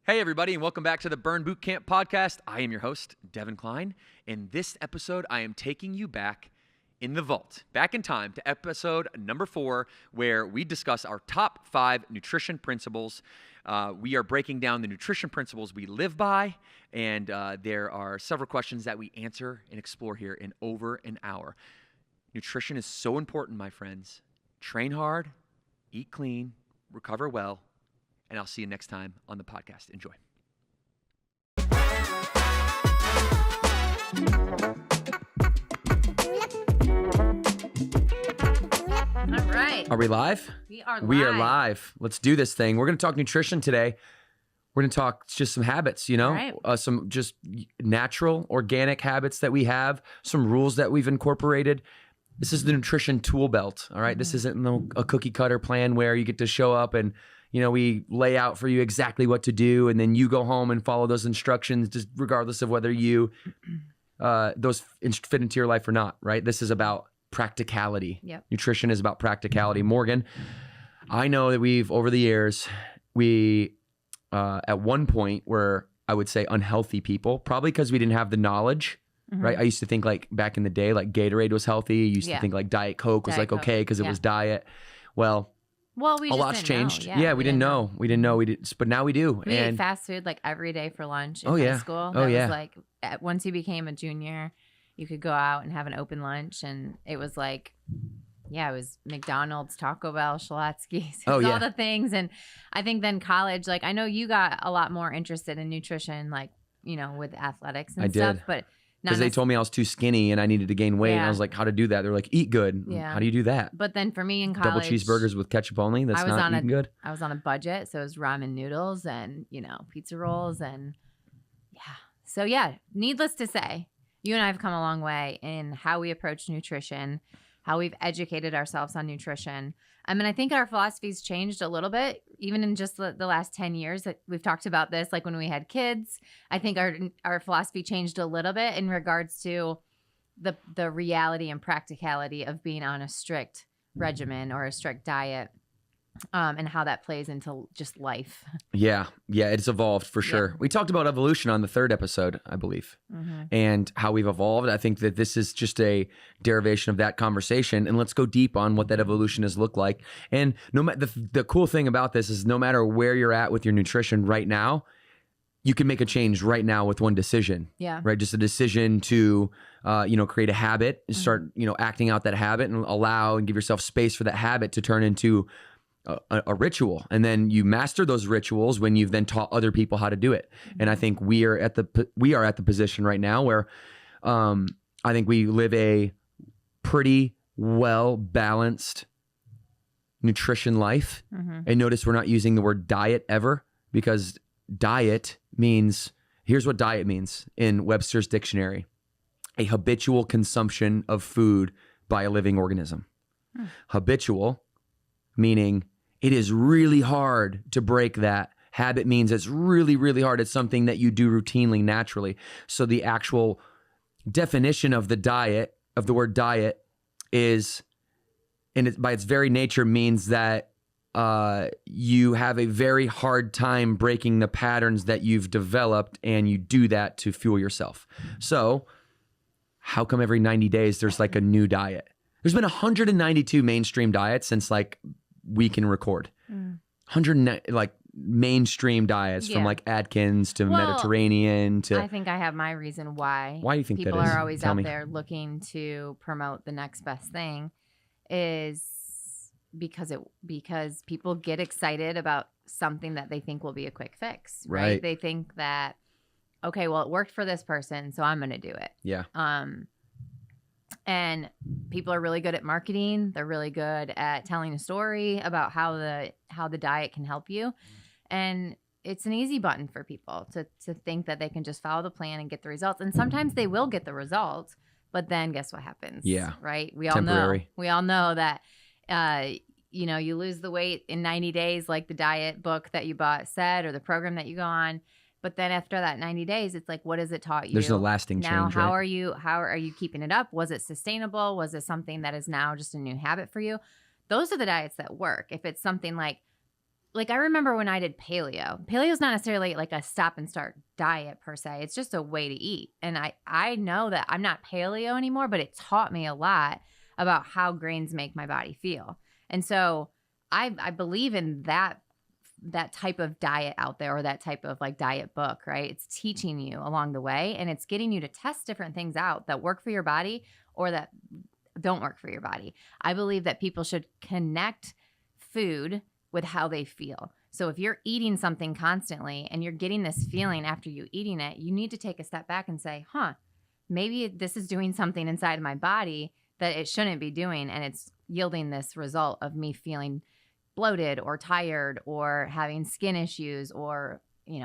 Hey, everybody, and welcome back to the Burn Boot Camp podcast. I am your host, Devin Klein. In this episode, I am taking you back in the vault, back in time to episode number 4, where we discuss our top 5 nutrition principles. We are breaking down the nutrition principles we live by, and there are several questions that we answer and explore here in over an hour. Nutrition is so important, my friends. Train hard, eat clean, recover well, and I'll see you next time on the podcast. Enjoy. All right. Are we live? We are live. We are live. Let's do this thing. We're going to talk nutrition today. We're going to talk just some habits, Right. Some just natural, organic habits that we have, some rules that we've incorporated. This is the nutrition tool belt, all right? This isn't a cookie cutter plan where you get to show up and we lay out for you exactly what to do, and then you go home and follow those instructions, just regardless of whether those fit into your life or not, right? This is about practicality. Yep. Nutrition is about practicality. Morgan, I know that over the years, at one point were, I would say, unhealthy people, probably because we didn't have the knowledge, right? I used to think like back in the day, like Gatorade was healthy. I used to think like Diet Coke was okay because it was diet. Well, we a just lot's didn't changed. know. Yeah, we didn't know. We didn't know. But now we do. We ate fast food like every day for lunch in Oh, high yeah. school. Oh, That yeah. was like once you became a junior, you could go out and have an open lunch, and it was like, it was McDonald's, Taco Bell, Schlotzsky's, Oh, yeah. all the things. And I think then college, like I know you got a lot more interested in nutrition, like with athletics and I stuff, did. but Because they told me I was too skinny and I needed to gain weight. And I Yeah. was like, how to do that? They're like, eat good. Yeah. How do you do that? But then for me in college, Double cheeseburgers with ketchup only? That's I was not on eating good? I was on a budget, so it was ramen noodles and, pizza rolls and So needless to say, you and I have come a long way in how we approach nutrition, how we've educated ourselves on nutrition. I mean, I think our philosophy's changed a little bit, even in just the last 10 years that we've talked about this, like when we had kids. I think our philosophy changed a little bit in regards to the reality and practicality of being on a strict regimen or a strict diet, and how that plays into just life. Yeah, it's evolved for sure. We talked about evolution on the 3rd episode, I believe, and how we've evolved. I think that this is just a derivation of that conversation, and let's go deep on what that evolution has looked like. And the cool thing about this is no matter where you're at with your nutrition right now, you can make a change right now with one decision. Yeah. Right. Just a decision to, create a habit, start, acting out that habit and allow and give yourself space for that habit to turn into a ritual. And then you master those rituals when you've then taught other people how to do it. And I think we are at the position right now where I think we live a pretty well balanced nutrition life. And notice we're not using the word diet ever, because diet means, here's what diet means in Webster's dictionary: a habitual consumption of food by a living organism. Habitual meaning it is really hard to break that. Habit means it's really, really hard. It's something that you do routinely, naturally. So the actual definition of the word diet is, and by its very nature means that you have a very hard time breaking the patterns that you've developed, and you do that to fuel yourself. So how come every 90 days there's like a new diet? There's been 192 mainstream diets since like we can record. 100 like mainstream diets from like Atkins to Mediterranean to. I think I have my reason why. Why do you think people that is? are always Tell out me. there looking to promote the next best thing is because people get excited about something that they think will be a quick fix, right? Right. They think that, okay, well, it worked for this person, so I'm going to do it. Yeah. And people are really good at marketing. They're really good at telling a story about how the diet can help you. And it's an easy button for people to think that they can just follow the plan and get the results. And sometimes they will get the results, but then guess what happens? Yeah. Right? We Temporary. all know that you lose the weight in 90 days, like the diet book that you bought said, or the program that you go on. But then after that 90 days, it's like, what has it taught you? There's no lasting now, change. how right? are you keeping it up? Was it sustainable? Was it something that is now just a new habit for you? Those are the diets that work. If it's something like like I remember when I did paleo. Paleo is not necessarily like a stop and start diet per se. It's just a way to eat. And I know that I'm not paleo anymore, but it taught me a lot about how grains make my body feel. And so I believe in that type of diet out there, or that type of like diet book, right? It's teaching you along the way, and it's getting you to test different things out that work for your body or that don't work for your body. I believe that people should connect food with how they feel. So if you're eating something constantly and you're getting this feeling after you eating it, you need to take a step back and say, maybe this is doing something inside of my body that it shouldn't be doing. And it's yielding this result of me feeling bloated or tired or having skin issues or,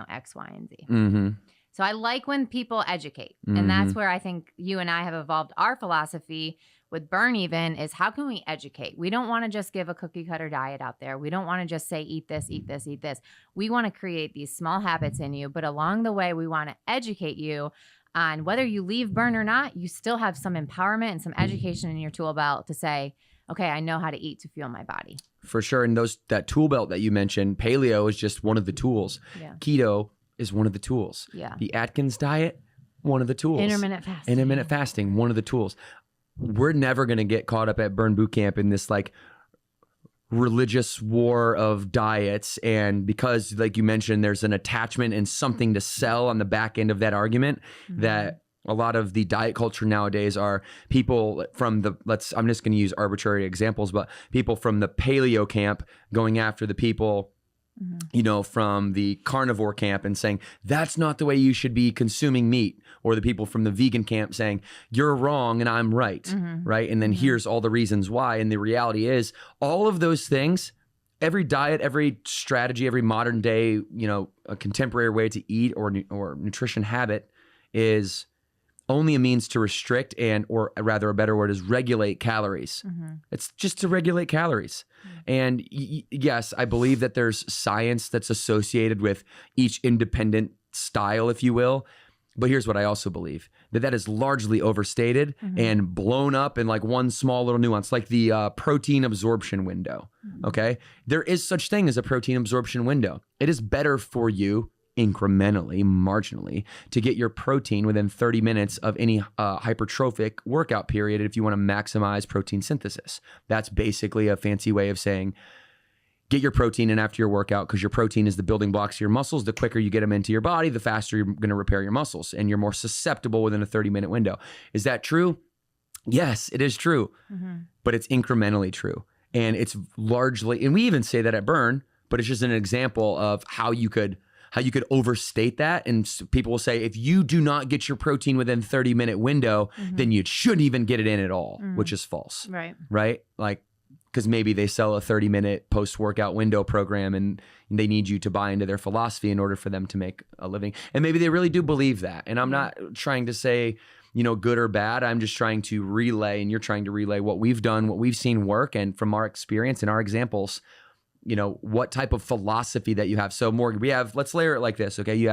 X, Y, and Z. Mm-hmm. So I like when people educate. And that's where I think you and I have evolved our philosophy with Burn Even, is how can we educate? We don't want to just give a cookie cutter diet out there. We don't want to just say, eat this, eat this, eat this. We want to create these small habits in you. But along the way, we want to educate you on whether you leave Burn or not, you still have some empowerment and some education in your tool belt to say, okay, I know how to eat to fuel my body. For sure. And that tool belt that you mentioned, paleo is just one of the tools. Yeah. Keto is one of the tools. Yeah. The Atkins diet, one of the tools. Intermittent fasting, one of the tools. We're never going to get caught up at Burn Boot Camp in this like religious war of diets. And because, like you mentioned, there's an attachment and something to sell on the back end of that argument, that a lot of the diet culture nowadays are people from I'm just going to use arbitrary examples, but people from the paleo camp going after the people from the carnivore camp and saying, that's not the way you should be consuming meat. Or the people from the vegan camp saying, you're wrong and I'm right. Right. And then here's all the reasons why. And the reality is all of those things, every diet, every strategy, every modern day, a contemporary way to eat or nutrition habit is only a means to restrict or rather a better word is regulate calories. It's just to regulate calories. And yes, I believe that there's science that's associated with each independent style, if you will. But here's what I also believe, that is largely overstated and blown up in like one small little nuance, like the protein absorption window, okay? There is such thing as a protein absorption window. It is better for you incrementally, marginally, to get your protein within 30 minutes of any hypertrophic workout period if you want to maximize protein synthesis. That's basically a fancy way of saying, get your protein in after your workout, because your protein is the building blocks of your muscles. The quicker you get them into your body, the faster you're going to repair your muscles, and you're more susceptible within a 30-minute window. Is that true? Yes, it is true, but it's incrementally true. And it's largely, and we even say that at Burn, but it's just an example of how you could overstate that. And people will say, if you do not get your protein within 30-minute window, then you shouldn't even get it in at all, which is false. Right? Like, because maybe they sell a 30-minute post-workout window program and they need you to buy into their philosophy in order for them to make a living. And maybe they really do believe that. And I'm not trying to say, good or bad. I'm just trying to relay, and you're trying to relay what we've done, what we've seen work, and from our experience and our examples, what type of philosophy that you have. So Morgan, let's layer it like this, okay?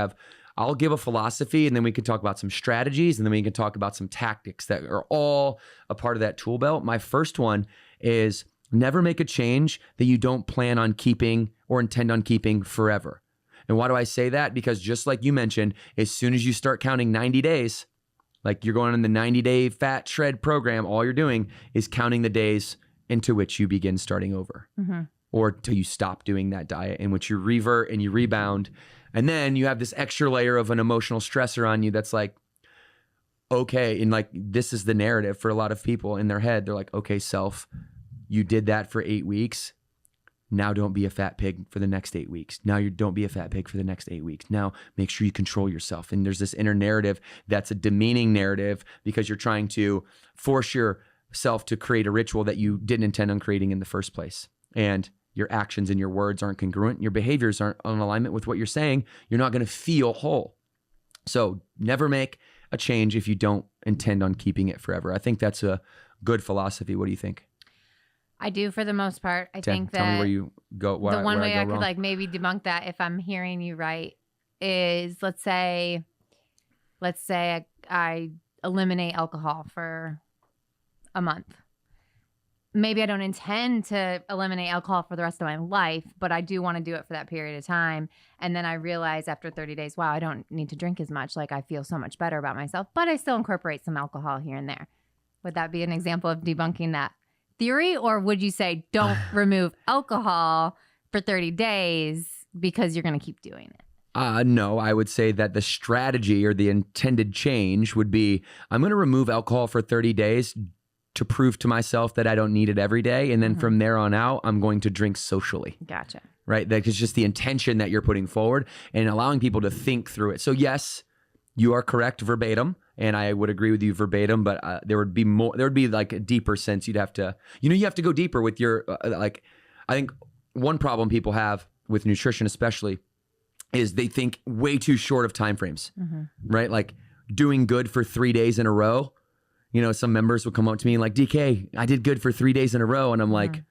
I'll give a philosophy, and then we can talk about some strategies, and then we can talk about some tactics that are all a part of that tool belt. My first one is never make a change that you don't plan on keeping or intend on keeping forever. And why do I say that? Because just like you mentioned, as soon as you start counting 90 days, like you're going on the 90-day fat shred program, all you're doing is counting the days into which you begin starting over. Or till you stop doing that diet, in which you revert and you rebound. And then you have this extra layer of an emotional stressor on you that's like, okay, and like this is the narrative for a lot of people in their head. They're like, okay, self, you did that for 8 weeks. Now don't be a fat pig for the next 8 weeks. Now you don't be a fat pig for the next 8 weeks. Now make sure you control yourself. And there's this inner narrative that's a demeaning narrative, because you're trying to force yourself to create a ritual that you didn't intend on creating in the first place. And your actions and your words aren't congruent. Your behaviors aren't in alignment with what you're saying. You're not going to feel whole. So never make a change if you don't intend on keeping it forever. I think that's a good philosophy. What do you think? I do, for the most part. I think that tell me where you go. The one way I could like maybe debunk that, if I'm hearing you right, is let's say I eliminate alcohol for a month. maybe I don't intend to eliminate alcohol for the rest of my life, but I do want to do it for that period of time. And then I realize after 30 days, wow, I don't need to drink as much. Like I feel so much better about myself, but I still incorporate some alcohol here and there. Would that be an example of debunking that theory? Or would you say don't remove alcohol for 30 days because you're going to keep doing it? No, I would say that the strategy or the intended change would be, I'm going to remove alcohol for 30 days to prove to myself that I don't need it every day. And then from there on out, I'm going to drink socially. Gotcha. Right? That is just the intention that you're putting forward and allowing people to think through it. So yes, you are correct verbatim. And I would agree with you verbatim, but there would be like a deeper sense. You'd have to, you have to go deeper with your, I think one problem people have with nutrition, especially, is they think way too short of time frames, right? Like doing good for 3 days in a row. Some members will come up to me and like, DK, I did good for 3 days in a row. And I'm like,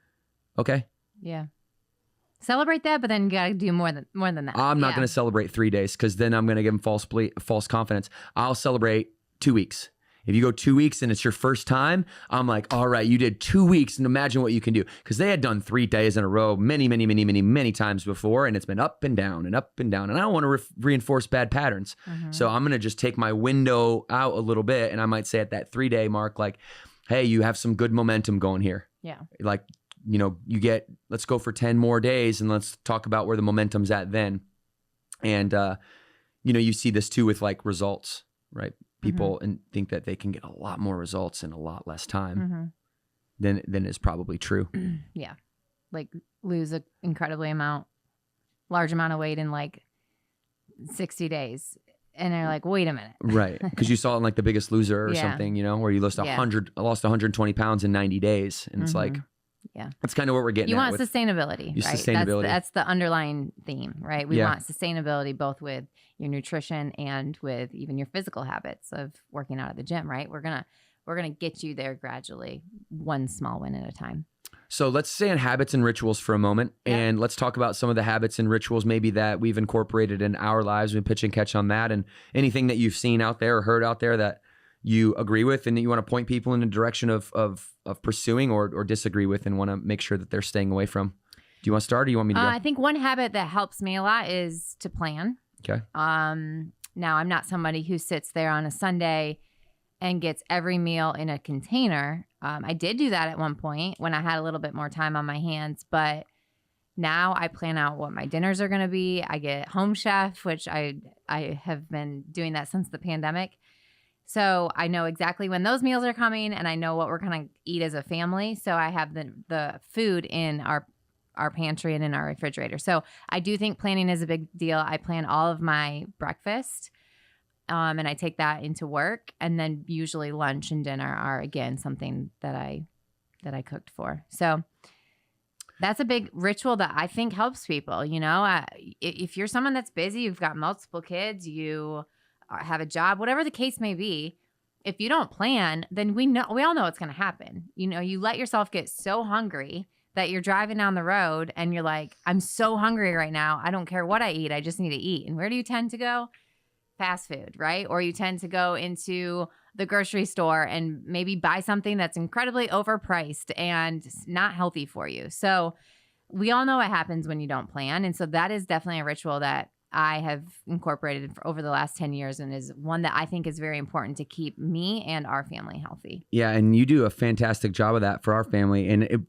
okay. Yeah. Celebrate that, but then you got to do more than that. I'm not going to celebrate 3 days because then I'm going to give them false confidence. I'll celebrate 2 weeks. If you go 2 weeks and it's your first time, I'm like, all right, you did 2 weeks and imagine what you can do. Because they had done 3 days in a row many times before, and it's been up and down and up and down. And I don't want to reinforce bad patterns. So I'm going to just take my window out a little bit. And I might say at that 3-day mark, like, hey, you have some good momentum going here. Yeah. Like, let's go for 10 more days and let's talk about where the momentum's at then. And, you see this too with like results, right? People and think that they can get a lot more results in a lot less time than is probably true. Yeah. Like lose an large amount of weight in like 60 days. And they're like, wait a minute. Right. Because you saw it in like The Biggest Loser or something, where you lost 120 pounds in 90 days. And it's like, yeah, that's kind of what we're getting You at. want sustainability, right? Sustainability. That's the underlying theme, right? We want sustainability both with your nutrition and with even your physical habits of working out at the gym, right? We're gonna get you there gradually, one small win at a time. So let's stay on habits and rituals for a moment, and let's talk about some of the habits and rituals maybe that we've incorporated in our lives. We pitch and catch on that, and anything that you've seen out there or heard out there that you agree with and that you want to point people in the direction of pursuing or disagree with and want to make sure that they're staying away from. Do you want to start or do you want me to go? I think one habit that helps me a lot is to plan. Okay. Now, I'm not somebody who sits there on a Sunday and gets every meal in a container. I did do that at one point when I had a little bit more time on my hands, but now I plan out what my dinners are going to be. I get Home Chef, which I have been doing that since the pandemic. So I know exactly when those meals are coming and I know what we're going to eat as a family. So I have the food in our pantry and in our refrigerator. So I do think planning is a big deal. I plan all of my breakfast and I take that into work. And then usually lunch and dinner are, again, something that I cooked for. So that's a big ritual that I think helps people. If you're someone that's busy, you've got multiple kids, you have a job, whatever the case may be, if you don't plan, then we all know what's going to happen. You let yourself get so hungry that you're driving down the road and you're like, I'm so hungry right now. I don't care what I eat. I just need to eat. And where do you tend to go? Fast food, right? Or you tend to go into the grocery store and maybe buy something that's incredibly overpriced and not healthy for you. So we all know what happens when you don't plan. And so that is definitely a ritual that I have incorporated over the last 10 years and is one that I think is very important to keep me and our family healthy. Yeah, and you do a fantastic job of that for our family. And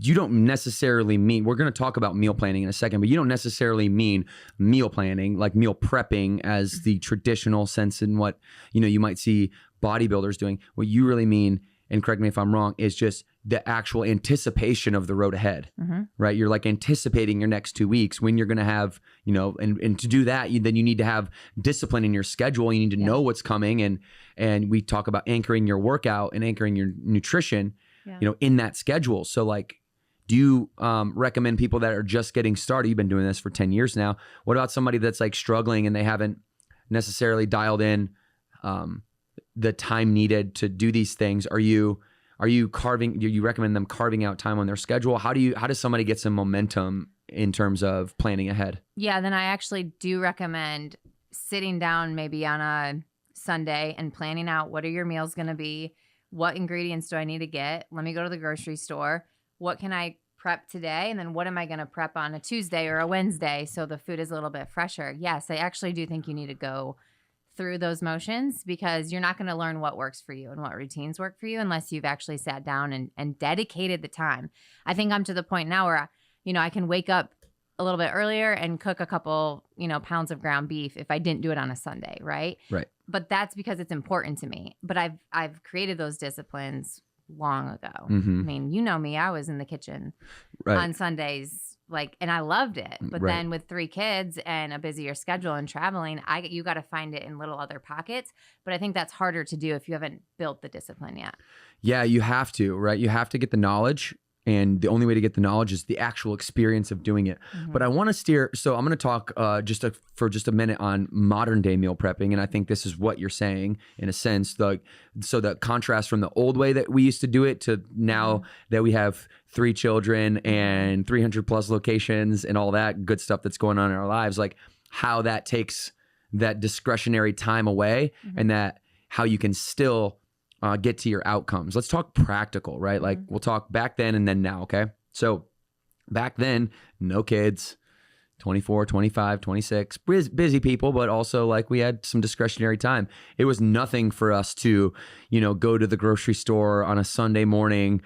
you don't necessarily mean, we're going to talk about meal planning in a second, but you don't necessarily mean meal planning, like meal prepping as the traditional sense in what, you might see bodybuilders doing. What you really mean, and correct me if I'm wrong, is just the actual anticipation of the road ahead, right? You're like anticipating your next 2 weeks when you're going to have, and to do that, then you need to have discipline in your schedule. You need to know what's coming. And we talk about anchoring your workout and anchoring your nutrition, in that schedule. So like, do you recommend people that are just getting started? You've been doing this for 10 years now. What about somebody that's like struggling and they haven't necessarily dialed in the time needed to do these things? Do you recommend them carving out time on their schedule? How does somebody get some momentum in terms of planning ahead? Yeah, then I actually do recommend sitting down maybe on a Sunday and planning out what are your meals going to be, what ingredients do I need to get? Let me go to the grocery store. What can I prep today? And then what am I going to prep on a Tuesday or a Wednesday so the food is a little bit fresher? Yes, I actually do think you need to go through those motions because you're not going to learn what works for you and what routines work for you unless you've actually sat down and dedicated the time. I think I'm to the point now where, I can wake up a little bit earlier and cook a couple, pounds of ground beef if I didn't do it on a Sunday, right? Right. But that's because it's important to me. But I've created those disciplines long ago. Mm-hmm. I mean, you know me, I was in the kitchen on Sundays, and I loved it. But then with 3 kids and a busier schedule and traveling, you got to find it in little other pockets. But I think that's harder to do if you haven't built the discipline yet. Yeah, you have to, right? You have to get the knowledge. And the only way to get the knowledge is the actual experience of doing it. Mm-hmm. But I want to steer. So I'm going to talk for just a minute on modern day meal prepping. And I think this is what you're saying in a sense. So the contrast from the old way that we used to do it to now that we have 3 children and 300 plus locations and all that good stuff that's going on in our lives, like how that takes that discretionary time away and that how you can still get to your outcomes. Let's talk practical, right? Like we'll talk back then and then now, okay? So back then, no kids, 24, 25, 26, busy people, but also like we had some discretionary time. It was nothing for us to, go to the grocery store on a Sunday morning,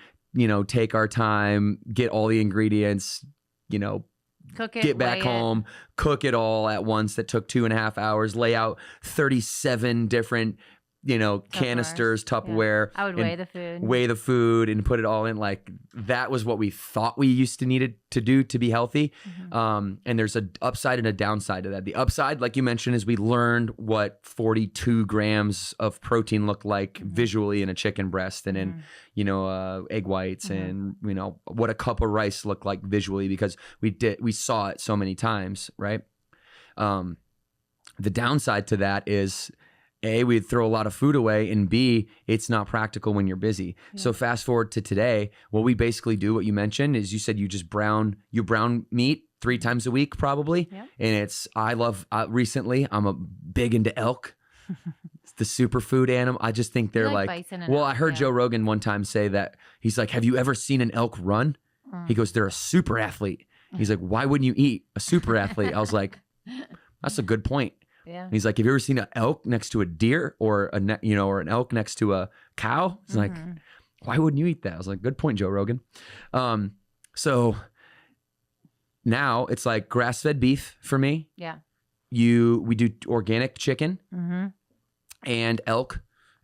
take our time, get all the ingredients, cook it, get back home, cook it all at once. That took 2.5 hours, lay out 37 different canisters, Tupperware. Yeah. I would weigh the food and put it all in. Like that was what we thought we used to needed to do to be healthy. Mm-hmm. And there's an upside and a downside to that. The upside, like you mentioned, is we learned what 42 grams of protein looked like visually in a chicken breast and in, egg whites and, what a cup of rice looked like visually because we saw it so many times. Right. The downside to that is A, we'd throw a lot of food away, and B, it's not practical when you're busy. Yeah. So fast forward to today, what we basically do, what you mentioned, is you said you just brown meat 3 times a week probably. Yeah. And recently I'm a big into elk. It's the superfood animal. I just think they're I heard Joe Rogan one time say that, he's like, have you ever seen an elk run? He goes, they're a super athlete. He's like, why wouldn't you eat a super athlete? I was like, that's a good point. Yeah. He's like, have you ever seen an elk next to a deer or or an elk next to a cow? He's like, why wouldn't you eat that? I was like, good point, Joe Rogan. So now it's like grass-fed beef for me. Yeah. We do organic chicken and elk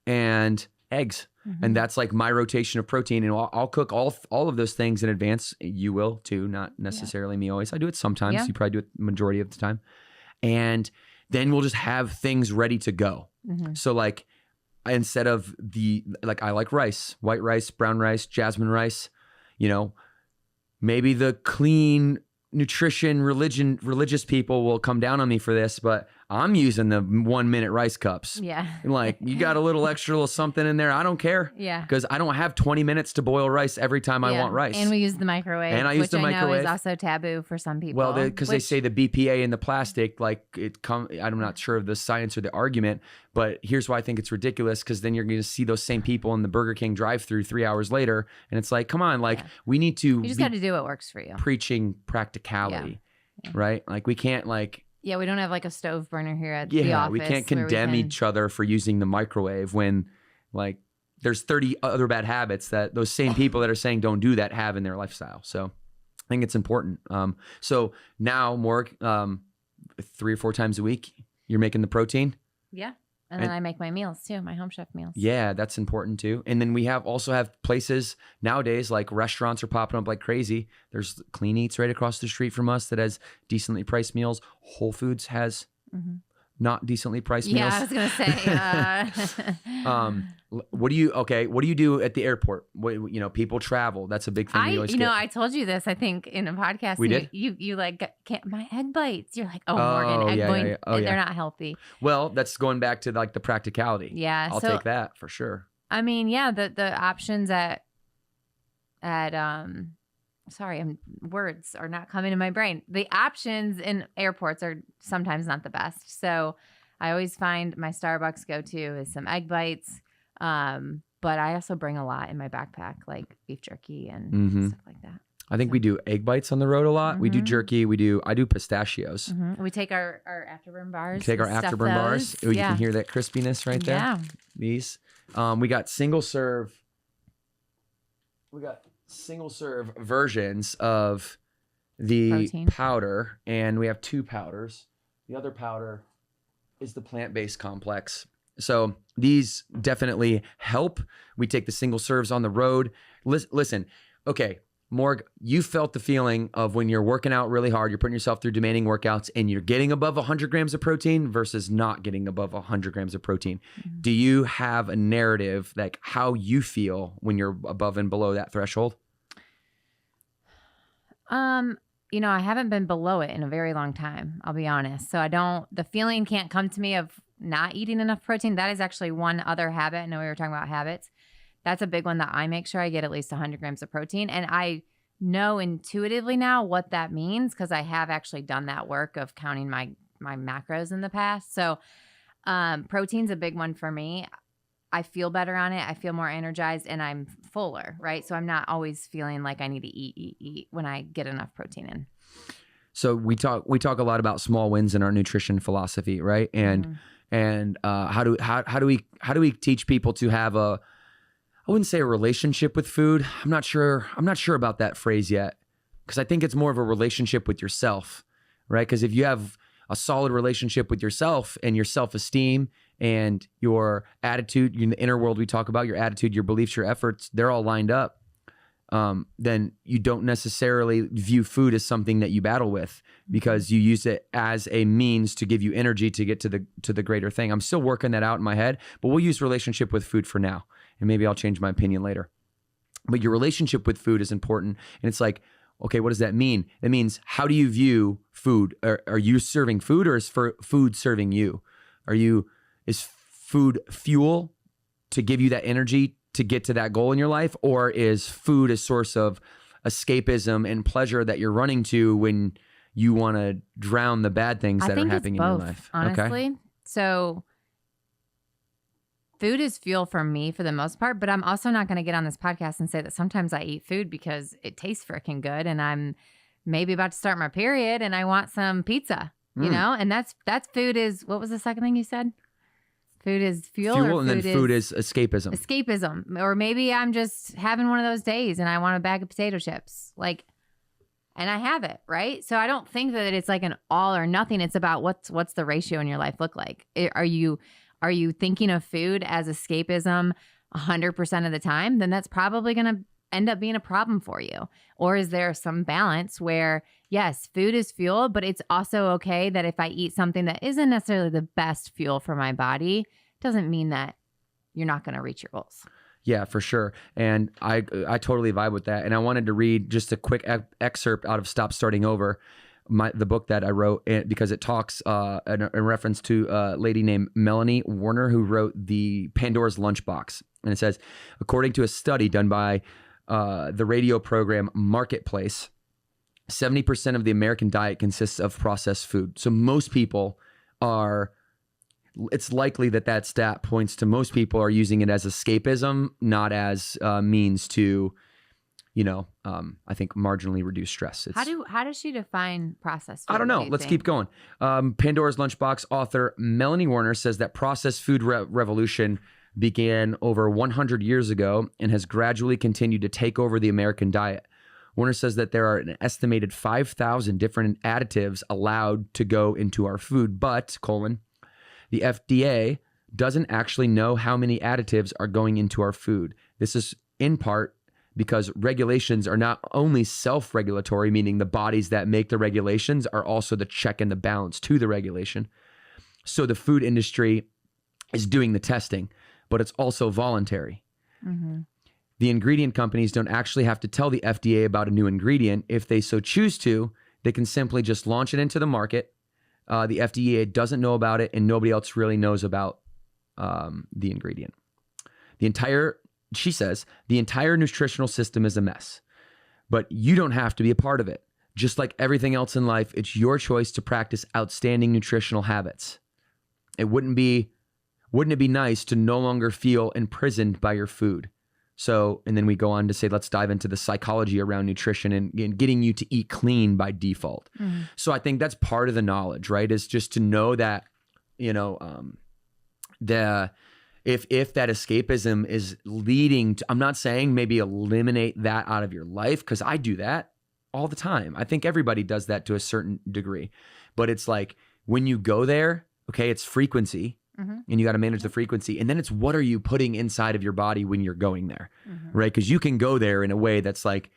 and eggs. And that's like my rotation of protein. And I'll cook all of those things in advance. You will too, not necessarily me always. I do it sometimes. Yeah. You probably do it the majority of the time. And then we'll just have things ready to go. So like instead of I like rice, white rice, brown rice, jasmine rice, maybe the clean nutrition religious people will come down on me for this, but I'm using the 1-minute rice cups. Yeah. Like you got a little extra little something in there. I don't care. Yeah. Because I don't have 20 minutes to boil rice every time I want rice. And we use the microwave. And I use the microwave. Which I know is also taboo for some people. Well, because they say the BPA in the plastic, I'm not sure of the science or the argument, but here's why I think it's ridiculous. Because then you're going to see those same people in the Burger King drive-thru 3 hours later. And it's like, come on, we need to. You just got to do what works for you. Preaching practicality, right? Like we can't Yeah, we don't have a stove burner here at the office. We can't condemn each other for using the microwave when there's 30 other bad habits that those same people that are saying don't do that have in their lifestyle. So I think it's important. So now more 3 or 4 times a week, you're making the protein. Yeah. And then I make my meals too, my Home Chef meals. Yeah, that's important too. And then we also have places nowadays, like restaurants are popping up like crazy. There's Clean Eats right across the street from us that has decently priced meals. Whole Foods has not decently priced meals. Yeah, I was gonna say. What do you do at the airport? People travel. That's a big thing. I told you this, I think, in a podcast. We did? You can't my egg bites. You're like, Morgan, egg white, they're not healthy. Well, that's going back to the practicality. Yeah. I'll take that for sure. I mean, yeah, the options at words are not coming to my brain. The options in airports are sometimes not the best. So I always find my Starbucks go-to is some egg bites. but I also bring a lot in my backpack, like beef jerky and Mhm. stuff like that. I think we do egg bites on the road a lot. We do Mhm. jerky. I do pistachios. We take our afterburn bars. Take our we stuff afterburn bars. those. Oh, you can hear that crispiness right there. Yeah. These. We got single serve. We got single serve versions of the Protein. powder, and we have 2 powders. The other powder is the plant-based complex. So these definitely help. We take the single serves on the road. Listen, okay, Morg, you felt the feeling of when you're working out really hard, you're putting yourself through demanding workouts, and you're getting above 100 grams of protein versus not getting above 100 grams of protein. Mhm. Do you have a narrative, like how you feel when you're above and below that threshold? I haven't been below it in a very long time, I'll be honest. So the feeling can't come to me of not eating enough protein. That is actually one other habit. I know we were talking about habits. That's a big one that I make sure I get at least 100 grams of protein. And I know intuitively now what that means because I have actually done that work of counting my macros in the past. So protein's a big one for me. I feel better on it. I feel more energized and I'm fuller, right? So I'm not always feeling like I need to eat when I get enough protein in. So we talk a lot about small wins in our nutrition philosophy, right? And how do we teach people to have I wouldn't say a relationship with food. I'm not sure about that phrase yet, because I think it's more of a relationship with yourself, right? Because if you have a solid relationship with yourself and your self-esteem and your attitude, in the inner world we talk about, your attitude, your beliefs, your efforts, they're all lined up, then you don't necessarily view food as something that you battle with because you use it as a means to give you energy to get to the greater thing. I'm still working that out in my head, but we'll use relationship with food for now. And maybe I'll change my opinion later. But your relationship with food is important. And it's like, okay, what does that mean? It means, how do you view food? Are you serving food, or is food serving you? Is food fuel to give you that energy to get to that goal in your life? Or is food a source of escapism and pleasure that you're running to when you want to drown the bad things that are happening in your life? Honestly. Okay? So food is fuel for me for the most part, but I'm also not going to get on this podcast and say that sometimes I eat food because it tastes freaking good and I'm maybe about to start my period and I want some pizza, and that's food is, what was the second thing you said? Food is fuel or and then food is escapism. Escapism. Or maybe I'm just having one of those days and I want a bag of potato chips. And I have it, right? So I don't think that it's like an all or nothing. It's about what's the ratio in your life look like? Are you thinking of food as escapism 100% of the time? Then that's probably going to end up being a problem for you. Or is there some balance where, yes, food is fuel, but it's also okay that if I eat something that isn't necessarily the best fuel for my body, doesn't mean that you're not going to reach your goals. Yeah, for sure. And I totally vibe with that. And I wanted to read just a quick excerpt out of Stop Starting Over, the book that I wrote, because it talks in reference to a lady named Melanie Warner, who wrote the Pandora's Lunchbox. And it says, according to a study done by the radio program Marketplace, 70% of the American diet consists of processed food. So most people it's likely that stat points to most people are using it as escapism, not as means to, I think marginally reduce stress. How does she define processed food? I don't know. Let's keep going. Pandora's Lunchbox author Melanie Warner says that processed food revolution began over 100 years ago and has gradually continued to take over the American diet. Warner says that there are an estimated 5,000 different additives allowed to go into our food, but, the FDA doesn't actually know how many additives are going into our food. This is in part because regulations are not only self-regulatory, meaning the bodies that make the regulations are also the check and the balance to the regulation. So the food industry is doing the testing, but it's also voluntary. Mm-hmm. The ingredient companies don't actually have to tell the FDA about a new ingredient. If they so choose to, they can simply just launch it into the market. The FDA doesn't know about it, and nobody else really knows about the ingredient. She says, the entire nutritional system is a mess, but you don't have to be a part of it. Just like everything else in life, it's your choice to practice outstanding nutritional habits. It wouldn't be wouldn't it be nice to no longer feel imprisoned by your food? So, and then we go on to say, let's dive into the psychology around nutrition and getting you to eat clean by default. So I think that's part of the knowledge, right? Is just to know that, you know, if that escapism is leading to, I'm not saying maybe eliminate that out of your life, because I do that all the time. I think everybody does that to a certain degree, but it's like when you go there, okay, it's frequency. And you got to manage the frequency. And then it's what are you putting inside of your body when you're going there, right? Because you can go there in a way that's like,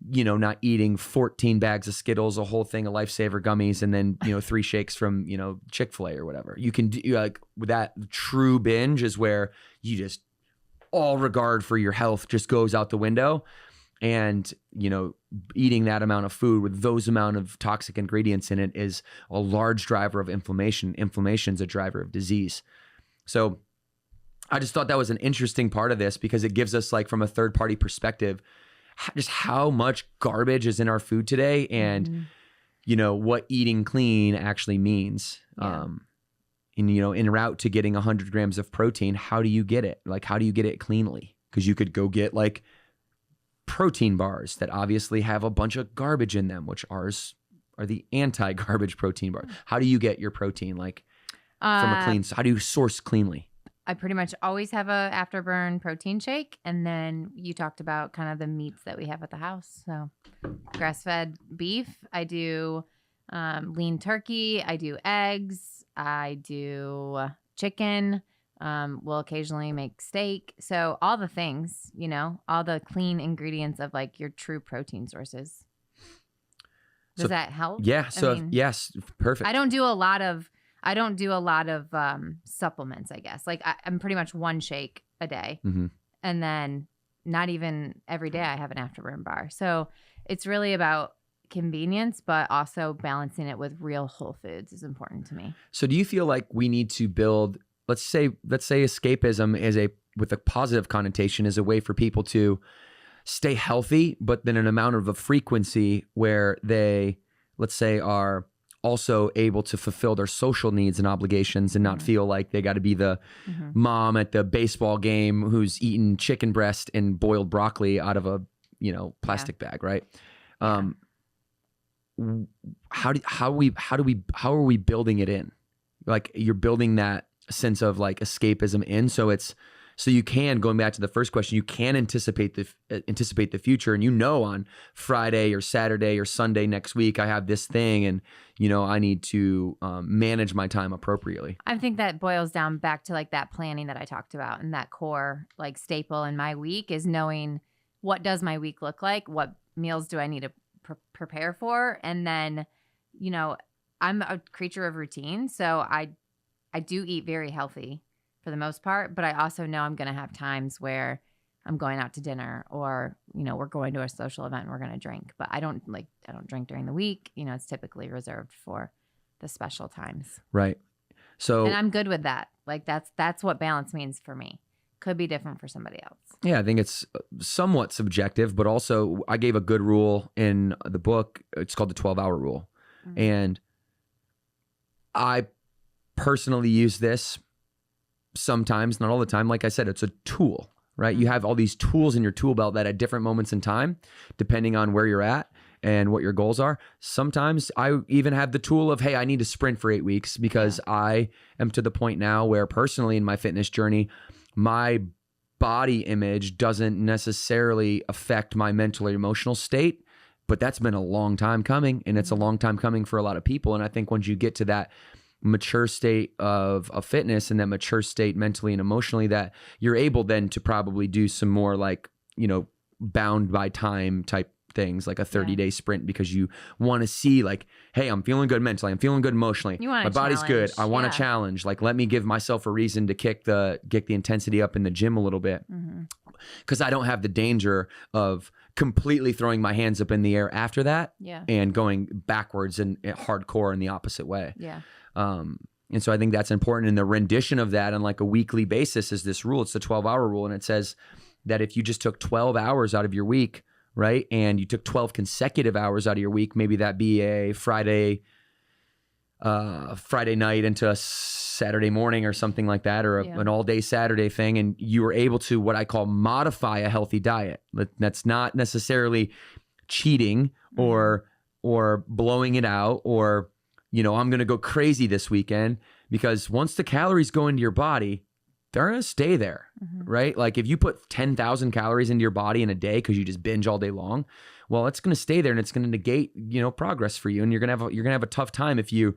you know, not eating 14 bags of Skittles, a whole thing of Lifesaver gummies, and then, you know, 3 shakes from, you know, Chick-fil-A or whatever. You can do like with that true binge is where you just all regard for your health just goes out the window. And, you know, eating that amount of food with those amount of toxic ingredients in it is a large driver of inflammation. Inflammation is a driver of disease. So I just thought that was an interesting part of this because it gives us, like, from a third party perspective, just how much garbage is in our food today and, you know, what eating clean actually means. And, you know, en route to getting 100 grams of protein, how do you get it? Like, how do you get it cleanly? Because you could go get like protein bars that obviously have a bunch of garbage in them, which ours are the anti-garbage protein bar. How do you get your protein like from a clean? How do you source cleanly? I pretty much always have a afterburn protein shake, and then you talked about kind of the meats that we have at the house. So grass-fed beef, I do lean turkey, I do eggs, I do chicken. We'll occasionally make steak. So all the things, you know, all the clean ingredients of like your true protein sources. Does that help? Yeah. So yes, perfect. I don't do a lot of supplements, I guess. Like I'm pretty much one shake a day. And then not even every day I have an afterburn bar. So it's really about convenience, but also balancing it with real whole foods is important to me. So do you feel like we need to build, let's say escapism is with a positive connotation is a way for people to stay healthy, but then an amount of a frequency where they, let's say, are also able to fulfill their social needs and obligations and not feel like they got to be the mom at the baseball game who's eating chicken breast and boiled broccoli out of a, you know, plastic bag, right? How are we building it in? Like you're building that sense of like escapism in, so you can, going back to the first question, you can anticipate the future, and you know on Friday or Saturday or Sunday next week I have this thing, and you know I need to manage my time appropriately. I think that boils down back to like that planning that I talked about, and that core like staple in my week is knowing what does my week look like, what meals do I need to prepare for, and then, you know, I'm a creature of routine, so I do eat very healthy for the most part, but I also know I'm going to have times where I'm going out to dinner or, you know, we're going to a social event and we're going to drink, but I don't drink during the week. You know, it's typically reserved for the special times. Right. So, and I'm good with that. Like that's what balance means for me. Could be different for somebody else. Yeah, I think it's somewhat subjective, but also I gave a good rule in the book. It's called the 12-hour rule. And I personally use this sometimes, not all the time. Like I said, it's a tool, right? You have all these tools in your tool belt that at different moments in time, depending on where you're at and what your goals are. Sometimes I even have the tool of, hey, I need to sprint for 8 weeks because I am to the point now where personally in my fitness journey, my body image doesn't necessarily affect my mental or emotional state, but that's been a long time coming, and it's a long time coming for a lot of people. And I think once you get to that mature state of fitness and that mature state mentally and emotionally, that you're able then to probably do some more like, you know, bound by time type things, like a 30-day sprint, because you want to see like, hey, I'm feeling good mentally, I'm feeling good emotionally, my body's good, I want to challenge, like let me give myself a reason to kick the intensity up in the gym a little bit, because I don't have the danger of completely throwing my hands up in the air after that and going backwards and hardcore in the opposite way. And so I think that's important. And the rendition of that on like a weekly basis is this rule. It's the 12-hour rule. And it says that if you just took 12 hours out of your week, right, and you took 12 consecutive hours out of your week, maybe that be a Friday Friday night into a Saturday morning or something like that, or Yeah. an all day Saturday thing. And you were able to, what I call, modify a healthy diet. That's not necessarily cheating or blowing it out, or, you know, I'm going to go crazy this weekend, because once the calories go into your body, they're going to stay there, right? Like if you put 10,000 calories into your body in a day because you just binge all day long, well, it's going to stay there and it's going to negate, you know, progress for you. And you're going to have a tough time if you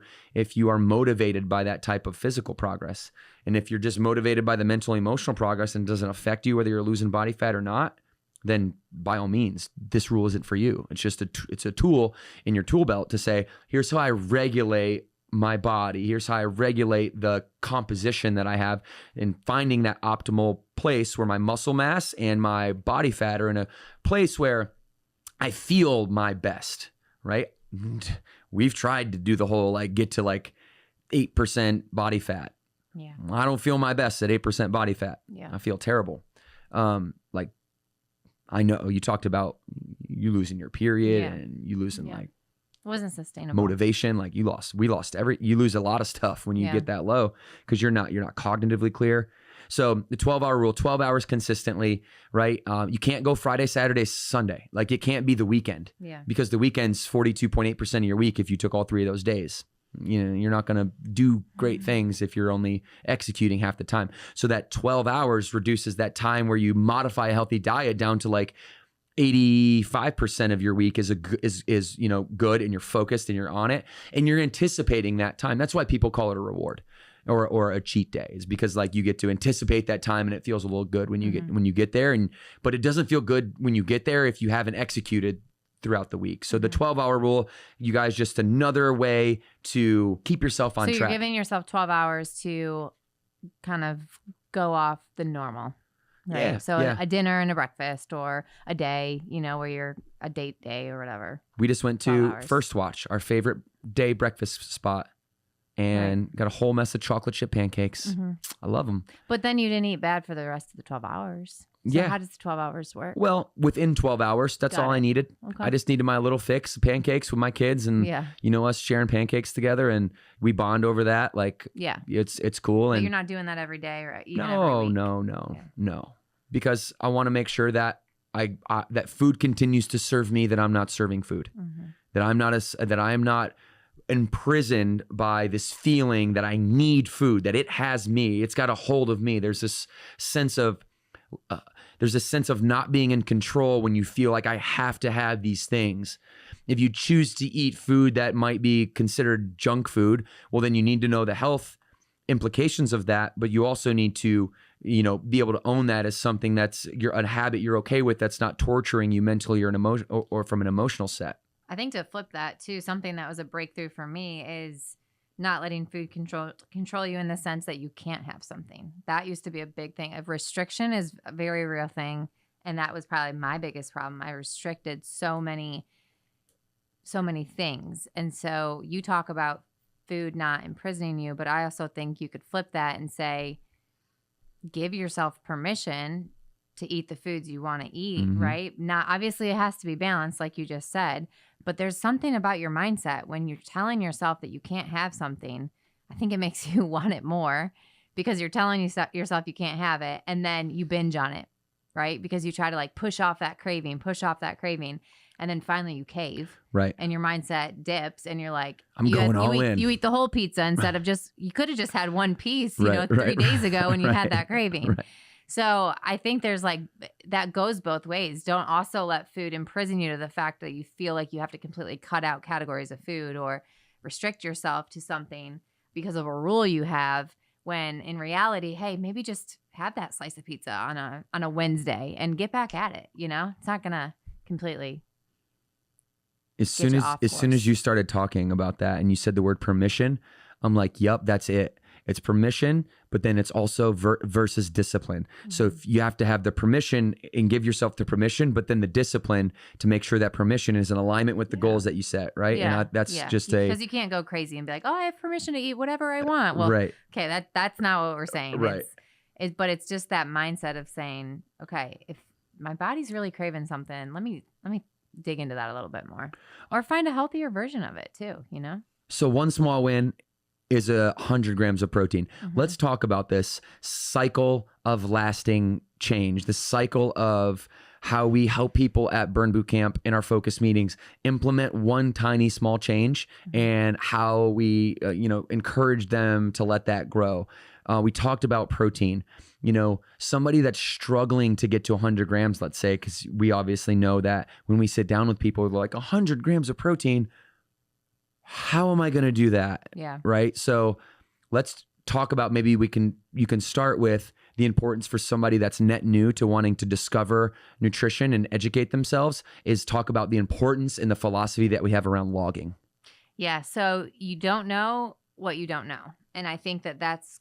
are motivated by that type of physical progress. And if you're just motivated by the mental, emotional progress and it doesn't affect you whether you're losing body fat or not, then by all means, this rule isn't for you. It's just it's a tool in your tool belt to say, here's how I regulate my body. Here's how I regulate the composition that I have, in finding that optimal place where my muscle mass and my body fat are in a place where I feel my best, right? We've tried to do the whole, like, get to like 8% body fat. Yeah. I don't feel my best at 8% body fat. Yeah. I feel terrible. Like, I know you talked about you losing your period and you losing like it wasn't sustainable. Motivation. Like you lose a lot of stuff when you get that low, because you're not cognitively clear. So the 12-hour rule, 12 hours consistently, right? You can't go Friday, Saturday, Sunday. Like it can't be the weekend, because the weekend's 42.8% of your week if you took all 3 of those days. You know, you're not going to do great things if you're only executing half the time. So that 12 hours reduces that time where you modify a healthy diet down to like 85% of your week is you know, good, and you're focused and you're on it and you're anticipating that time. That's why people call it a reward or a cheat day, is because like you get to anticipate that time and it feels a little good when you get there, but it doesn't feel good when you get there if you haven't executed throughout the week. So the 12-hour rule, you guys, just another way to keep yourself on track. So you're giving yourself 12 hours to kind of go off the normal. Right. Yeah, so a dinner and a breakfast, or a day, you know, where you're a date day or whatever. We just went to First Watch, our favorite day breakfast spot, and got a whole mess of chocolate chip pancakes. I love them. But then you didn't eat bad for the rest of the 12 hours. So how does the 12 hours work? Well, within 12 hours, that's all I needed. Okay. I just needed my little fix of pancakes with my kids, and you know, us sharing pancakes together, and we bond over that. Like, it's cool. But and you're not doing that every day, or even every week. No. Because I want to make sure that I that food continues to serve me, that I'm not serving food, that I am not imprisoned by this feeling that I need food, that it has me, it's got a hold of me. There's this sense of not being in control when you feel like I have to have these things. If you choose to eat food that might be considered junk food, well, then you need to know the health implications of that, but you also need to, you know, be able to own that as something that's a habit you're okay with, that's not torturing you mentally or an emotion or from an emotional set. I think to flip that too, something that was a breakthrough for me is not letting food control you, in the sense that you can't have something. That used to be a big thing. Of restriction is a very real thing, and that was probably my biggest problem. I restricted so many things. And so you talk about food not imprisoning you, but I also think you could flip that and say, give yourself permission to eat the foods you want to eat, right? Not obviously it has to be balanced, like you just said, but there's something about your mindset when you're telling yourself that you can't have something. I think it makes you want it more, because you're telling yourself you can't have it, and then you binge on it, right? Because you try to like push off that craving, and then finally you cave, right? And your mindset dips, and you're like, I'm going all in. You eat the whole pizza instead of you could have just had one piece, you know, 3 days ago when you had that craving. Right. So I think there's like, that goes both ways. Don't also let food imprison you to the fact that you feel like you have to completely cut out categories of food or restrict yourself to something because of a rule you have, when in reality, hey, maybe just have that slice of pizza on a Wednesday and get back at it. You know, it's not gonna completely. As soon as you started talking about that and you said the word permission, I'm like, yep, that's it. It's permission, but then it's also versus discipline. So if you have to have the permission and give yourself the permission, but then the discipline to make sure that permission is in alignment with the goals that you set, right? Yeah. And that's just because you can't go crazy and be like, oh, I have permission to eat whatever I want. Well, okay, that's not what we're saying. Right. But it's just that mindset of saying, okay, if my body's really craving something, let me dig into that a little bit more, or find a healthier version of it too, you know? So one small win is 100 grams of protein. Let's talk about this cycle of lasting change, the cycle of how we help people at Burn Boot Camp in our focus meetings implement one tiny small change, and how we encourage them to let that grow. We talked about protein. Somebody that's struggling to get to 100 grams, let's say, because we obviously know that when we sit down with people, they're like, 100 grams of protein, how am I going to do that? Yeah. Right. So let's talk about, maybe you can start with the importance for somebody that's net new to wanting to discover nutrition and educate themselves, is talk about the importance and the philosophy that we have around logging. Yeah. So you don't know what you don't know. And I think that's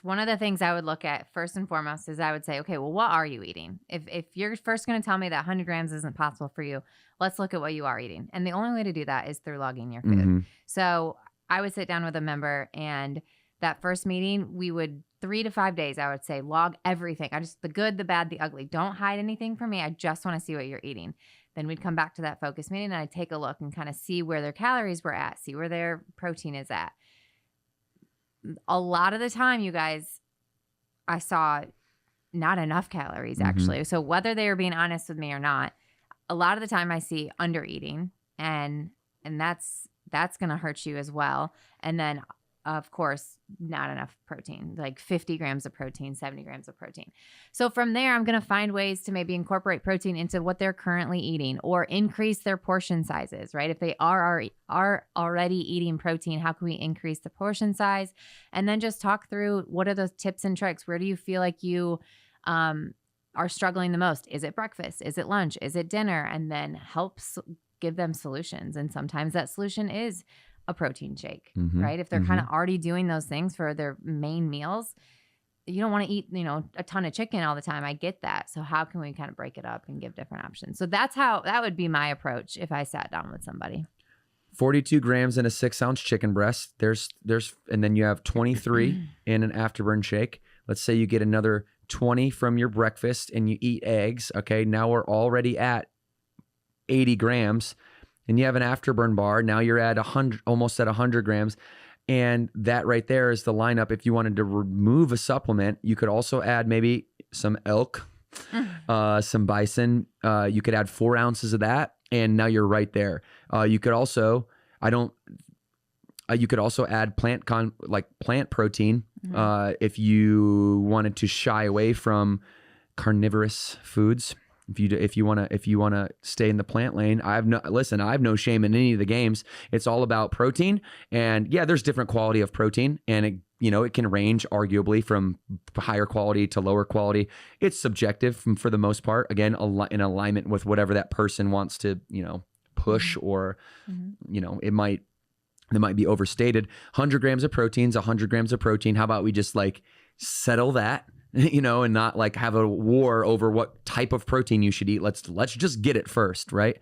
one of the things I would look at first and foremost. Is I would say, okay, well, what are you eating? If you're first going to tell me that 100 grams isn't possible for you, let's look at what you are eating. And the only way to do that is through logging your food. So I would sit down with a member, and that first meeting, we would 3 to 5 days, I would say, log everything. The good, the bad, the ugly. Don't hide anything from me. I just want to see what you're eating. Then we'd come back to that focus meeting, and I'd take a look and kind of see where their calories were at, see where their protein is at. A lot of the time, you guys, I saw not enough calories, actually. So whether they were being honest with me or not, a lot of the time I see under eating, and that's going to hurt you as well. And then, of course, not enough protein, like 50 grams of protein, 70 grams of protein. So from there, I'm going to find ways to maybe incorporate protein into what they're currently eating, or increase their portion sizes, right? If they are already eating protein, how can we increase the portion size? And then just talk through, what are those tips and tricks? Where do you feel like you are struggling the most? Is it breakfast? Is it lunch? Is it dinner? And then give them solutions. And sometimes that solution is a protein shake, right? If they're kind of already doing those things for their main meals, you don't want to eat, a ton of chicken all the time. I get that. So how can we kind of break it up and give different options? So that would be my approach if I sat down with somebody. 42 grams in a 6-ounce chicken breast. And then you have 23 in an afterburn shake. Let's say you get another 20 from your breakfast and you eat eggs. Okay. Now we're already at 80 grams. And you have an afterburn bar. Now you're at 100, almost at 100 grams. And that right there is the lineup. If you wanted to remove a supplement, you could also add maybe some elk, some bison. You could add 4 ounces of that, and now you're right there. You could also, add plant protein if you wanted to shy away from carnivorous foods. If you want to stay in the plant lane, I have no shame in any of the games. It's all about protein, and yeah, there's different quality of protein, and it can range arguably from higher quality to lower quality. It's subjective for the most part. Again, in alignment with whatever that person wants to push, or it might be overstated. 100 grams of protein is 100 grams of protein. How about we just settle that? And not have a war over what type of protein you should eat. Let's just get it first, right?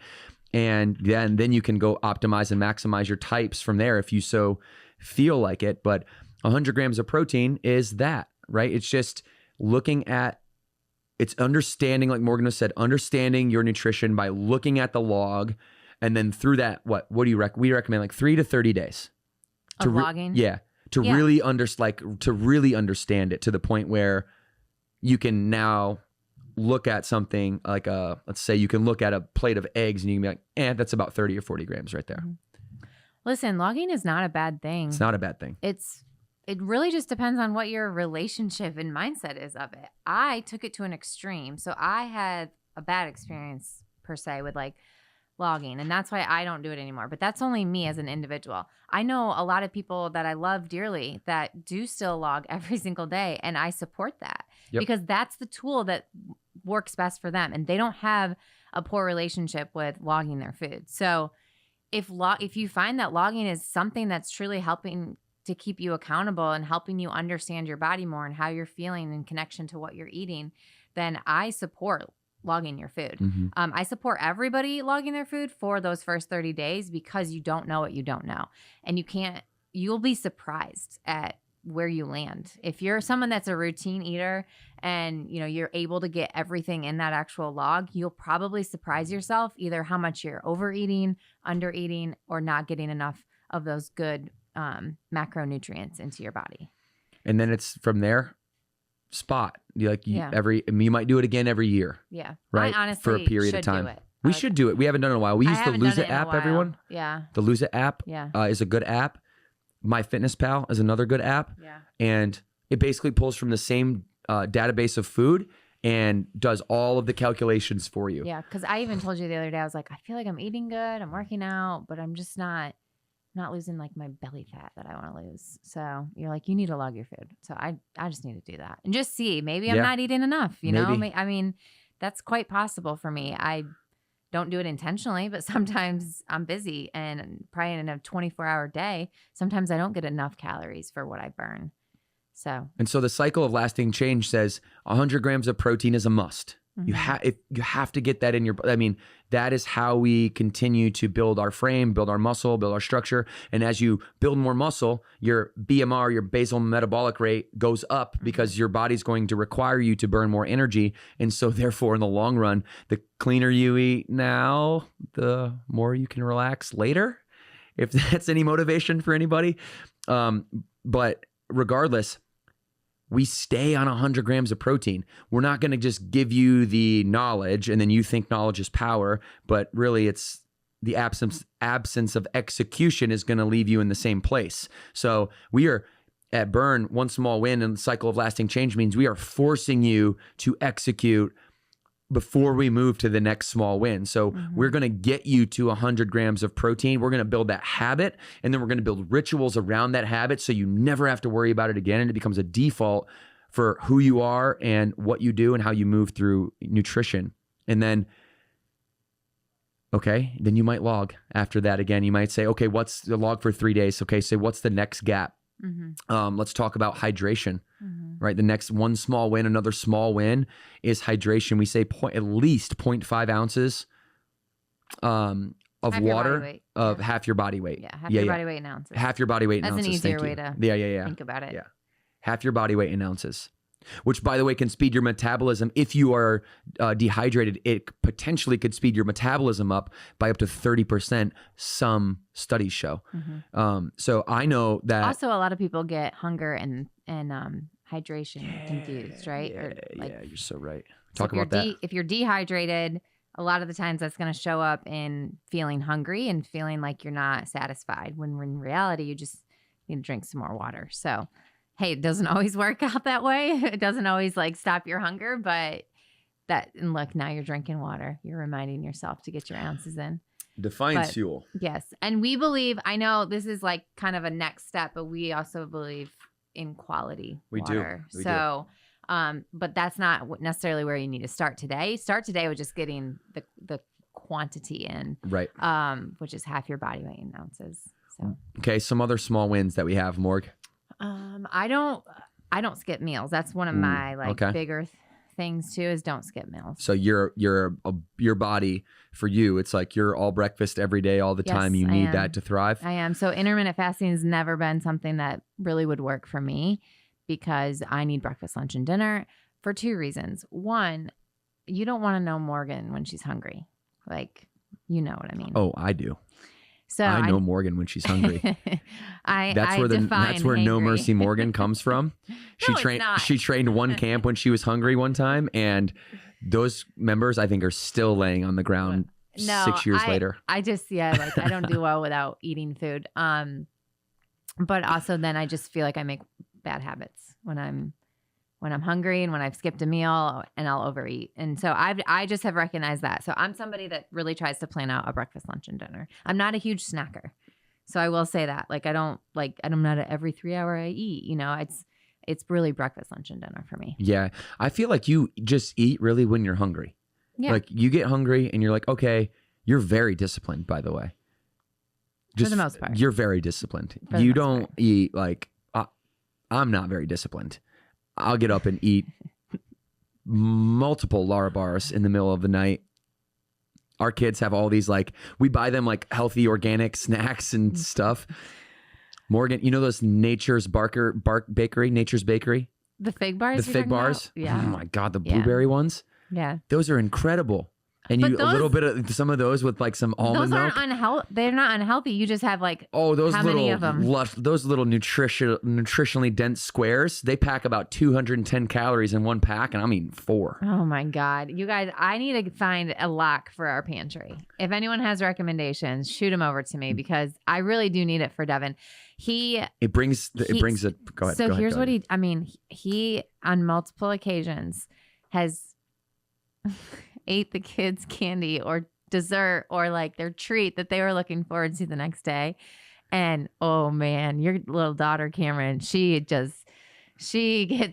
And then you can go optimize and maximize your types from there if you so feel like it. But 100 grams of protein is that, right? It's just it's understanding, like Morgan has said, understanding your nutrition by looking at the log, and then through that, what do you recommend? We recommend 3 to 30 days. Of logging? Really really understand it to the point where you can now look at something like let's say you can look at a plate of eggs and you can be like, that's about 30 or 40 grams right there. Listen, logging is not a bad thing. It's not a bad thing. It really just depends on what your relationship and mindset is of it. I took it to an extreme. So I had a bad experience per se with logging, and that's why I don't do it anymore. But that's only me as an individual. I know a lot of people that I love dearly that do still log every single day, and I support that because that's the tool that works best for them, and they don't have a poor relationship with logging their food. So if you find that logging is something that's truly helping to keep you accountable and helping you understand your body more and how you're feeling in connection to what you're eating, then I support logging your food. I support everybody logging their food for those first 30 days because you don't know what you don't know. And you'll be surprised at where you land. If you're someone that's a routine eater and you're able to get everything in that actual log, you'll probably surprise yourself either how much you're overeating, undereating, or not getting enough of those good macronutrients into your body. And then it's from there, spot. You Yeah. you might do it again every year. Yeah. Right? I honestly For a period of should time. do it. We should do it. We haven't done it in a while. We I use the haven't Lose done It in a app, while. everyone. Yeah. The Lose It app Yeah. is a good app. MyFitnessPal is another good app. Yeah. And it basically pulls from the same database of food and does all of the calculations for you. Yeah. Because I even told you the other day, I was like, I feel like I'm eating good. I'm working out, but I'm just not losing like my belly fat that I want to lose. So you're like, you need to log your food. So I just need to do that and just see. Maybe I'm Yeah. not eating enough. You know, Maybe. I mean, that's quite possible for me. I don't do it intentionally, but sometimes I'm busy and probably in a 24-hour day, sometimes I don't get enough calories for what I burn. So And so the cycle of lasting change says 100 grams of protein is a must. You mhm. have to get that in your. I mean, that is how we continue to build our frame, build our muscle, build our structure. And as you build more muscle, your BMR, your basal metabolic rate, goes up because your body's going to require you to burn more energy. And so, therefore, in the long run, the cleaner you eat now, the more you can relax later. If that's any motivation for anybody, but regardless. We stay on 100 grams of protein. We're not going to just give you the knowledge and then you think knowledge is power, but really it's the absence of execution is going to leave you in the same place. So we are at Burn, one small win in the cycle of lasting change means we are forcing you to execute before we move to the next small win. So we're going to get you to 100 grams of protein. We're going to build that habit, and then we're going to build rituals around that habit so you never have to worry about it again. And it becomes a default for who you are and what you do and how you move through nutrition. And then, okay, then you might log after that again. You might say, okay, what's the log for 3 days? Okay, so what's the next gap? Let's talk about hydration, right? The next one small win, another small win is hydration. We say at least 0.5 ounces of Half your water body weight. of Yeah. half your body weight. Yeah, half your body weight in ounces. Half your body weight in That's ounces. an easier Thank way you. to Yeah. think about it. Yeah. Half your body weight in ounces, which, by the way, can speed your metabolism. If you are dehydrated, it potentially could speed your metabolism up by up to 30%, some studies show. So I know that. Also, a lot of people get hunger and hydration confused, right? Yeah, you're so right. So Talk about that. If you're dehydrated, a lot of the times that's going to show up in feeling hungry and feeling like you're not satisfied, when in reality, you just need to drink some more water. So, hey, it doesn't always work out that way. It doesn't always like stop your hunger, but and look, now you're drinking water. You're reminding yourself to get your ounces in. Define fuel. Yes. And we believe, I know this is like kind of a next step, but we also believe in quality water. We do. But that's not necessarily where you need to start today. Start today with just getting the quantity in, Right. Which is half your body weight in ounces. So, Okay, some other small wins that we have, Morg. I don't skip meals. That's one of my bigger things too, is don't skip meals. So your body, for you, it's like you're all breakfast every day, all the time. You need that to thrive. I am. So intermittent fasting has never been something that really would work for me, because I need breakfast, lunch, and dinner for two reasons. One, you don't want to know Morgan when she's hungry. Like, you know what I mean. Oh, I do. So I know Morgan when she's hungry. That's where No Mercy Morgan comes from. She trained one camp when she was hungry one time, and those members, I think, are still laying on the ground 6 years later. I just I don't do well without eating food. But also then I just feel like I make bad habits when I'm hungry and when I've skipped a meal, and I'll overeat. And so I just have recognized that. So I'm somebody that really tries to plan out a breakfast, lunch, and dinner. I'm not a huge snacker. So I will say that. I'm not at every 3 hour I eat, it's really breakfast, lunch, and dinner for me. Yeah. I feel like you just eat really when you're hungry. Yeah. Like you get hungry and you're like, okay, you're very disciplined, by the way. For the most part. You're very disciplined. For the You most don't part. eat like, I'm not very disciplined. I'll get up and eat multiple Lara bars in the middle of the night. Our kids have all these, we buy them healthy organic snacks and stuff. Morgan, you know those Nature's Bakery? The fig bars? The fig bars? Yeah. Oh my God, the blueberry ones? Yeah. Those are incredible. And But you a little bit of some of those with like some almond those milk. aren't unhealthy. They're not unhealthy. You just have like Those how little many of them? those little nutritionally dense squares, they pack about 210 calories in one pack, and I'm eating 4. Oh my God. You guys, I need to find a lock for our pantry. If anyone has recommendations, shoot them over to me because I really do need it for Devin. It brings it. Go ahead. So go ahead, here's go what ahead. he on multiple occasions has ate the kids' candy or dessert or like their treat that they were looking forward to the next day. And oh man, your little daughter, Cameron, she gets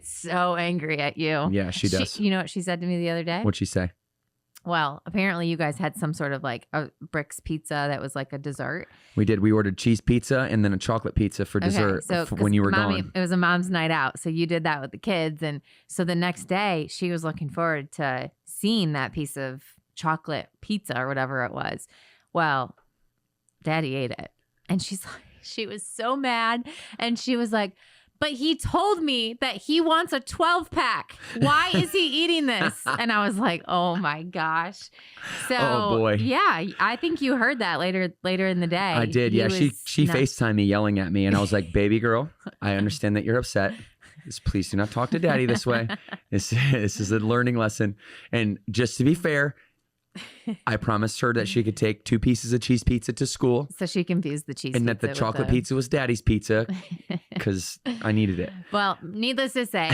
so angry at you. Yeah, she does. You know what she said to me the other day? What'd she say? Well, apparently you guys had some sort of like a Bricks pizza that was like a dessert. We did. We ordered cheese pizza and then a chocolate pizza for dessert when you were gone. It was a mom's night out. So you did that with the kids. And so the next day she was looking forward to seeing that piece of chocolate pizza or whatever it was. Well, Daddy ate it. And she was so mad. And she was like, but he told me that he wants a 12-pack. Why is he eating this? And I was like, oh my gosh. So, Oh, boy. Yeah, I think you heard that later in the day. I did. Yeah, she FaceTimed me yelling at me, and I was like, baby girl, I understand that you're upset. Just please do not talk to daddy this way. This is a learning lesson. And just to be fair, I promised her that she could take 2 pieces of cheese pizza to school. So she confused the cheese and pizza. that the chocolate pizza was daddy's pizza because I needed it. Well, needless to say,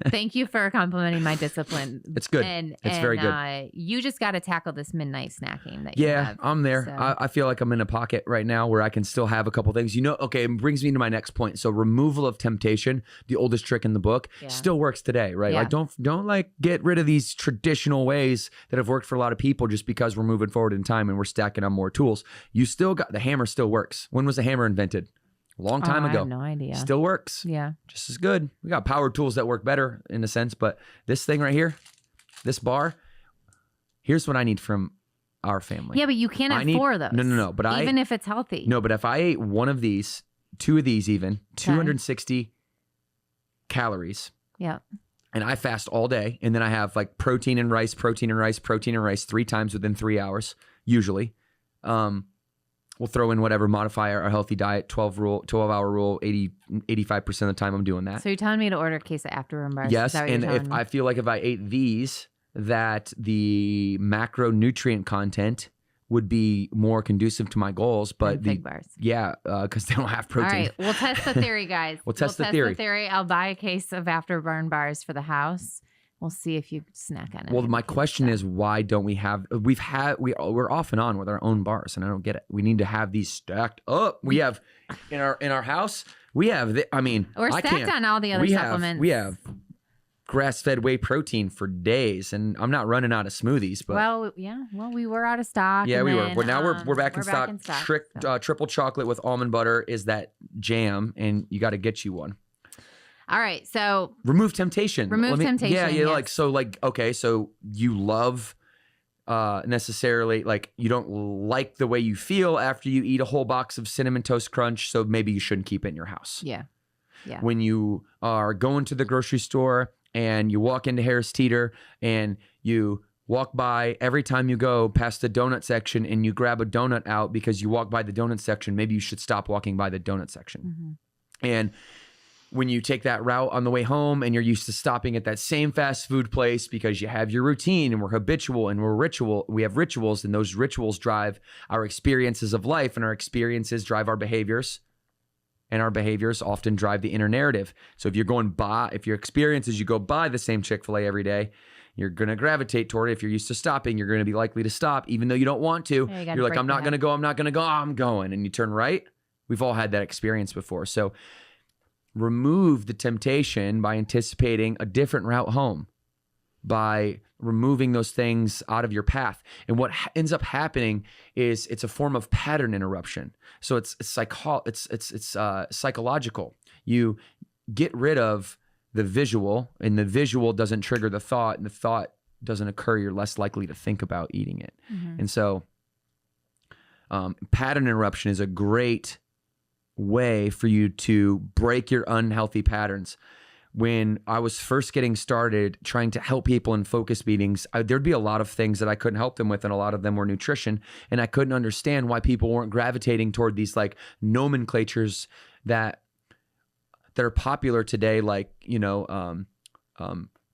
thank you for complimenting my discipline. It's good. It's very good. You just got to tackle this midnight snacking that you have. I'm there. So. I feel like I'm in a pocket right now where I can still have a couple things. Okay, it brings me to my next point. So removal of temptation, the oldest trick in the book, still works today, right? Yeah. Like don't like get rid of these traditional ways that have worked for a lot of people just because we're moving forward in time and we're stacking on more tools. You still got the hammer still works. When was the hammer invented? A long time ago. I have no idea. Still works. Yeah. Just as good. We got power tools that work better in a sense, but this thing right here, this bar, here's what I need from our family. Yeah, but you can't have 4 of those. No. But even if it's healthy. No, but if I ate one of these, 2 of these even, 260 calories. Yeah. And I fast all day. And then I have like protein and rice 3 times within 3 hours, usually. We'll throw in whatever, modify our healthy diet, 12-hour rule, 85% of the time I'm doing that. So you're telling me to order a case of Afterburn bars? Yes, and if I feel like if I ate these, that the macronutrient content would be more conducive to my goals, but fig bars. Yeah, because they don't have protein. All right, we'll test the theory, guys. We'll test the theory. I'll buy a case of Afterburn bars for the house. We'll see if you snack on it. Well, my question is, why don't we have? We're off and on with our own bars, and I don't get it. We need to have these stacked up. We have in our house. We have. We're stacked on all the other supplements. We have grass-fed whey protein for days, and I'm not running out of smoothies. But we were out of stock. Yeah, we were. But now we're back in stock. stock. Triple chocolate with almond butter is that jam, and you got to get you one. All right, so remove temptation. Temptation. Yeah, yes. Okay, so you love necessarily like you don't like the way you feel after you eat a whole box of Cinnamon Toast Crunch, so maybe you shouldn't keep it in your house. Yeah. When you are going to the grocery store and you walk into Harris Teeter and you walk by every time you go past the donut section and you grab a donut out because you walk by the donut section, maybe you should stop walking by the donut section. Mm-hmm. And when you take that route on the way home and you're used to stopping at that same fast food place because you have your routine and we're habitual and we have rituals, and those rituals drive our experiences of life, and our experiences drive our behaviors, and our behaviors often drive the inner narrative. So if your experience is you go by the same Chick-fil-A every day, you're going to gravitate toward it. If you're used to stopping, you're going to be likely to stop even though you don't want to. Yeah, you're like, I'm not going to go. I'm going. And you turn right. We've all had that experience before. So remove the temptation by anticipating a different route home, by removing those things out of your path. And what ends up happening is it's a form of pattern interruption. So it's psychological. You get rid of the visual, and the visual doesn't trigger the thought, and the thought doesn't occur. You're less likely to think about eating it. Mm-hmm. And so pattern interruption is a great way for you to break your unhealthy patterns. when I was first getting started trying to help people in focus meetings, there'd be a lot of things that I couldn't help them with, and a lot of them were nutrition. And I couldn't understand why people weren't gravitating toward these like nomenclatures that are popular today, like,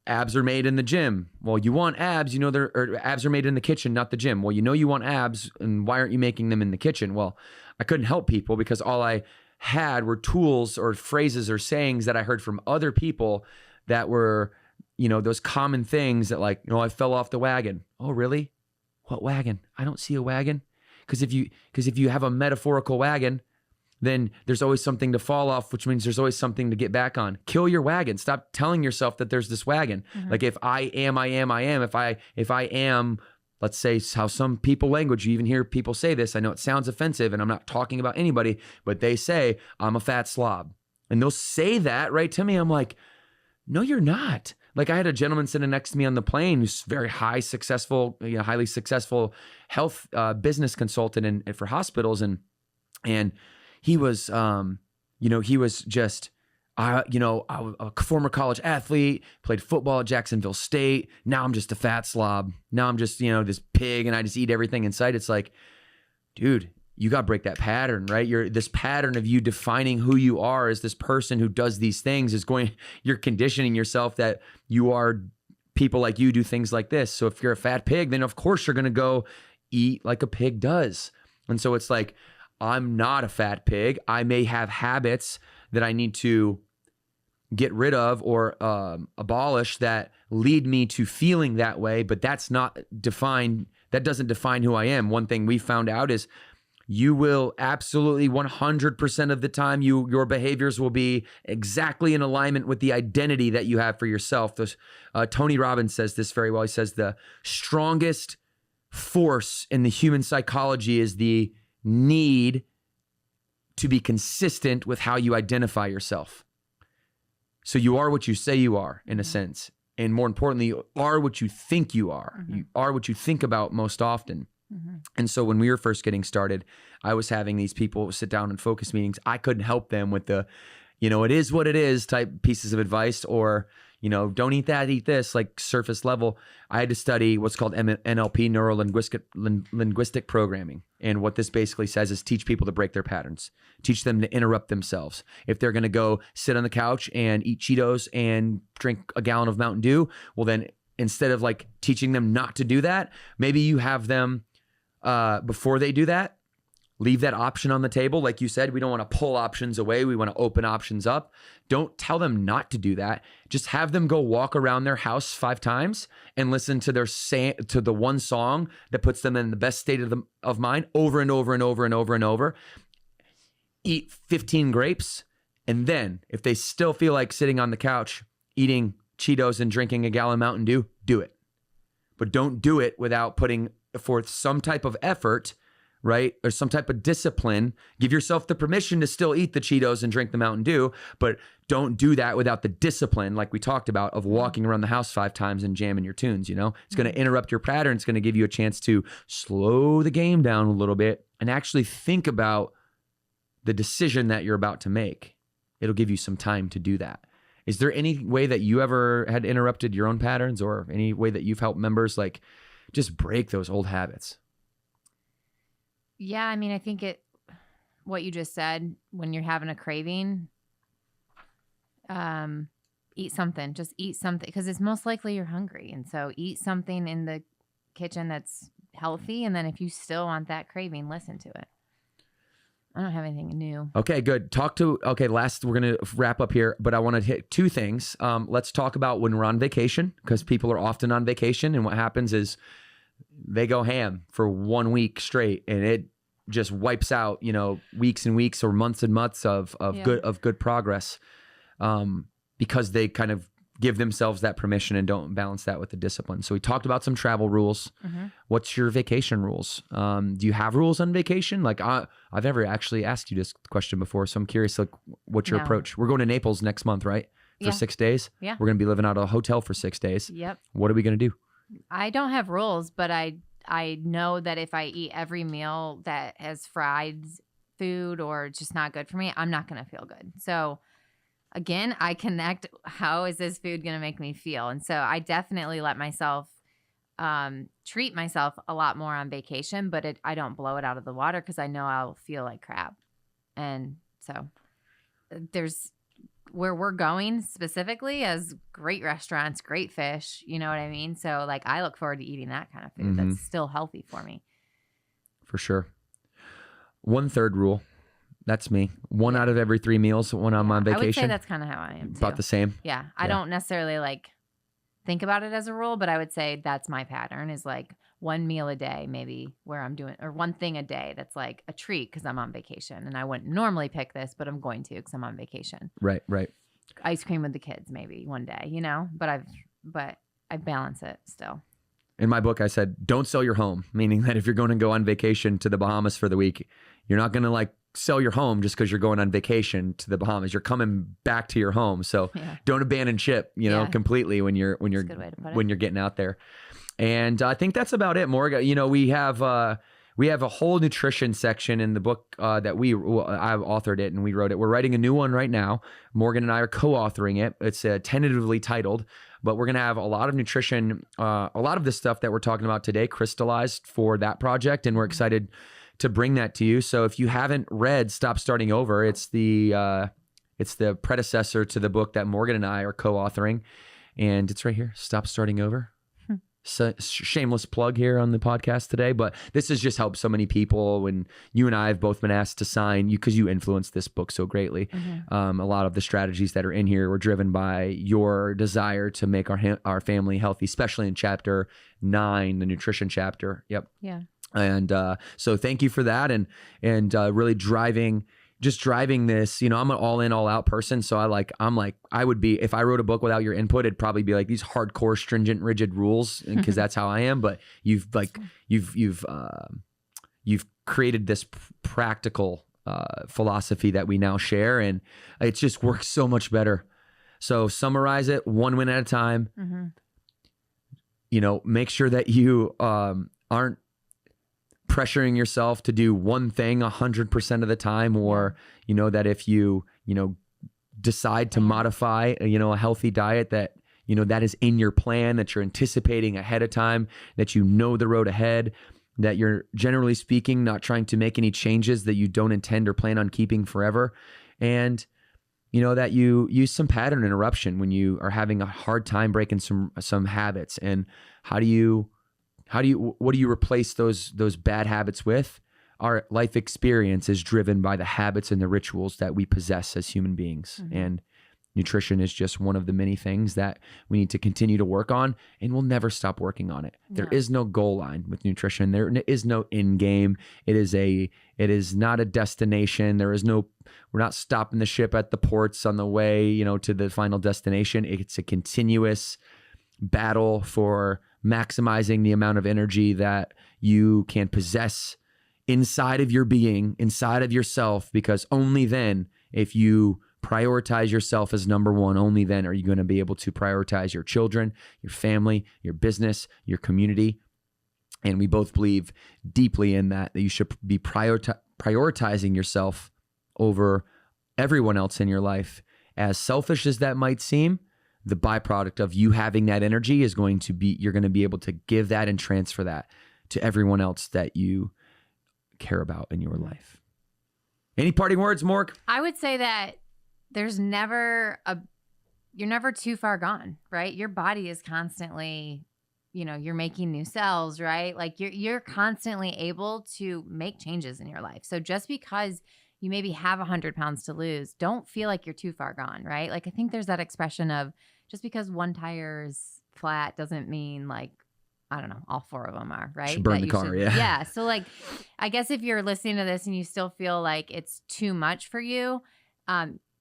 abs are made in the gym. Well, you want abs, abs are made in the kitchen, not the gym. Well, you want abs, and why aren't you making them in the kitchen? Well, I couldn't help people because all I had were tools or phrases or sayings that I heard from other people that were, those common things that like, I fell off the wagon. Oh, really? What wagon? I don't see a wagon. Because if you have a metaphorical wagon, then there's always something to fall off, which means there's always something to get back on. Kill your wagon. Stop telling yourself that there's this wagon. Mm-hmm. Like if I am, if I am, let's say how some people language, you even hear people say this. I know it sounds offensive and I'm not talking about anybody, but they say, I'm a fat slob. And they'll say that right to me. I'm like, no, you're not. Like I had a gentleman sitting next to me on the plane who's very highly successful health business consultant and for hospitals. And he was, he was just, a former college athlete, played football at Jacksonville State. Now I'm just a fat slob. Now I'm just, this pig and I just eat everything in sight. It's like, dude, you got to break that pattern, right? This pattern of you defining who you are as this person who does these things you're conditioning yourself that you are people like you do things like this. So if you're a fat pig, then of course you're going to go eat like a pig does. And so it's like, I'm not a fat pig. I may have habits that I need to get rid of or abolish that lead me to feeling that way, but that doesn't define who I am. One thing we found out is you will absolutely 100% of the time, your behaviors will be exactly in alignment with the identity that you have for yourself. Tony Robbins says this very well. He says the strongest force in the human psychology is the need to be consistent with how you identify yourself. So you are what you say you are, in a sense. And more importantly, you are what you think you are. Mm-hmm. You are what you think about most often. Mm-hmm. And so when we were first getting started, I was having these people sit down in focus meetings. I couldn't help them with the, it is what it is type pieces of advice, or, don't eat that, eat this, like surface level. I had to study what's called NLP, neuro-linguistic programming. And what this basically says is teach people to break their patterns, teach them to interrupt themselves. If they're going to go sit on the couch and eat Cheetos and drink a gallon of Mountain Dew, well then instead of like teaching them not to do that, maybe you have them before they do that, leave that option on the table. Like you said, we don't want to pull options away. We want to open options up. Don't tell them not to do that. Just have them go walk around their house 5 times and listen to to the one song that puts them in the best state of mind over and over and over and over and over. Eat 15 grapes. And then if they still feel like sitting on the couch, eating Cheetos and drinking a gallon of Mountain Dew, do it. But don't do it without putting forth some type of effort, right? Or some type of discipline. Give yourself the permission to still eat the Cheetos and drink the Mountain Dew, but don't do that without the discipline, like we talked about, of walking around the house 5 times and jamming your tunes, It's going to interrupt your pattern. It's going to give you a chance to slow the game down a little bit and actually think about the decision that you're about to make. It'll give you some time to do that. Is there any way that you ever had interrupted your own patterns, or any way that you've helped members like just break those old habits? Yeah, I mean, I think what you just said, when you're having a craving, eat something. Just eat something, because it's most likely you're hungry. And so eat something in the kitchen that's healthy. And then if you still want that craving, listen to it. I don't have anything new. Okay, good. Last, we're going to wrap up here, but I want to hit 2 things. Let's talk about when we're on vacation, because people are often on vacation, and what happens is they go ham for 1 week straight, and it just wipes out, weeks and weeks or months and months of good progress, because they kind of give themselves that permission and don't balance that with the discipline. So we talked about some travel rules. Mm-hmm. What's your vacation rules? Do you have rules on vacation? Like I've never actually asked you this question before, so I'm curious, like, what's your approach? We're going to Naples next month, right? For 6 days? Yeah. We're going to be living out of a hotel for 6 days. Yep. What are we going to do? I don't have rules, but I know that if I eat every meal that has fried food or just not good for me, I'm not going to feel good. So again, I connect, how is this food going to make me feel? And so I definitely let myself treat myself a lot more on vacation, but I don't blow it out of the water because I know I'll feel like crap. And so there's where we're going specifically as great restaurants, great fish, you know what I mean? So like I look forward to eating that kind of food that's still healthy for me. For sure. 1/3 rule. That's me. One out of every 3 meals when I'm on vacation. I would say that's kind of how I am too. About the same. Yeah. I don't necessarily like think about it as a rule, but I would say that's my pattern is like 1 meal a day, maybe where I'm doing, or one thing a day that's like a treat because I'm on vacation. And I wouldn't normally pick this, but I'm going to because I'm on vacation. Right. Ice cream with the kids, maybe one day, you know, but I balance it still. In my book, I said, don't sell your home, meaning that if you're going to go on vacation to the Bahamas for the week, you're not going to like sell your home just because you're going on vacation to the Bahamas. You're coming back to your home. So don't abandon ship, you know, completely when you're getting out there. And I think that's about it, Morgan. You know, we have a whole nutrition section in the book that I've authored it and we wrote it. We're writing a new one right now. Morgan and I are co-authoring it. It's tentatively titled, but we're going to have a lot of nutrition, a lot of the stuff that we're talking about today crystallized for that project. And we're excited to bring that to you. So if you haven't read Stop Starting Over, it's the predecessor to the book that Morgan and I are co-authoring. And it's right here, Stop Starting Over. So, shameless plug here on the podcast today, but this has just helped so many people. When you and I have both been asked to sign, because you influenced this book so greatly. A lot of the strategies that are in here were driven by your desire to make our family healthy, especially in chapter 9, the nutrition chapter. Yep. Yeah. And so thank you for that, and really driving this. You know, I'm an all in, all out person. So I would be, if I wrote a book without your input, it'd probably be like these hardcore, stringent, rigid rules, because that's how I am. But you've created this practical philosophy that we now share, and it just works so much better. So summarize it 1 win at a time. You know, make sure that you aren't pressuring yourself to do one thing 100% of the time, or, you know, that if you decide to modify, a healthy diet, that, you know, that is in your plan, that you're anticipating ahead of time, that you know the road ahead, that you're, generally speaking, not trying to make any changes that you don't intend or plan on keeping forever. And, you know, that you use some pattern interruption when you are having a hard time breaking some habits. And what do you replace those bad habits with? Our life experience is driven by the habits and the rituals that we possess as human beings. And nutrition is just one of the many things that we need to continue to work on, and we'll never stop working on it. There is no goal line with nutrition. There is no end game. It is not a destination. We're not stopping the ship at the ports on the way, you know, to the final destination. It's a continuous battle for maximizing the amount of energy that you can possess inside of your being, inside of yourself, because only then, if you prioritize yourself as number one, only then are you going to be able to prioritize your children, your family, your business, your community. And we both believe deeply in that you should be prioritizing yourself over everyone else in your life. As selfish as that might seem, the byproduct of you having that energy is going to be, you're going to be able to give that and transfer that to everyone else that you care about in your life. Any parting words, Mork? I would say that you're never too far gone, right? Your body is constantly, you know, you're making new cells, right? Like you're constantly able to make changes in your life. So just because you maybe have 100 pounds to lose, don't feel like you're too far gone, right? Like I think there's that expression of just because one tire's flat doesn't mean like, I don't know, all 4 of them are, right? Should burn the car, yeah. Yeah. So like, I guess if you're listening to this and you still feel like it's too much for you,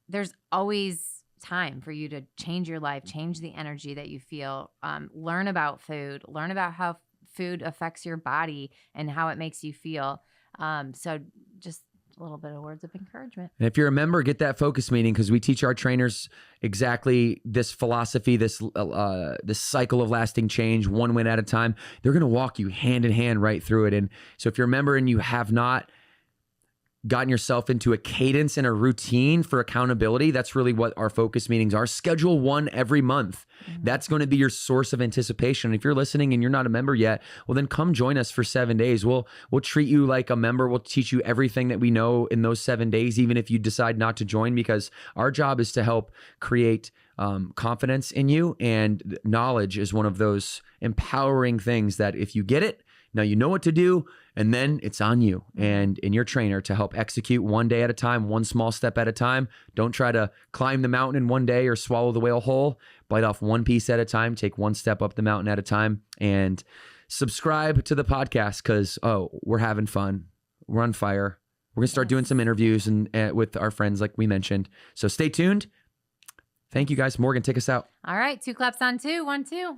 there's always time for you to change your life, change the energy that you feel, learn about food, learn about how food affects your body and how it makes you feel. So just a little bit of words of encouragement. And if you're a member, get that focus meeting, because we teach our trainers exactly this philosophy, this cycle of lasting change, 1 win at a time. They're going to walk you hand in hand right through it. And so if you're a member and you have not gotten yourself into a cadence and a routine for accountability, that's really what our focus meetings are. Schedule one every month. That's going to be your source of anticipation. If you're listening and you're not a member yet, well, then come join us for 7 days. We'll treat you like a member. We'll teach you everything that we know in those 7 days, even if you decide not to join, because our job is to help create confidence in you. And knowledge is one of those empowering things that if you get it, now you know what to do, and then it's on you and in your trainer to help execute one day at a time, one small step at a time. Don't try to climb the mountain in one day or swallow the whale whole. Bite off one piece at a time, take one step up the mountain at a time, and subscribe to the podcast because, we're having fun. We're on fire. We're going to start doing some interviews and with our friends like we mentioned. So stay tuned. Thank you guys. Morgan, take us out. All right. 2 claps on 2. 1, 2.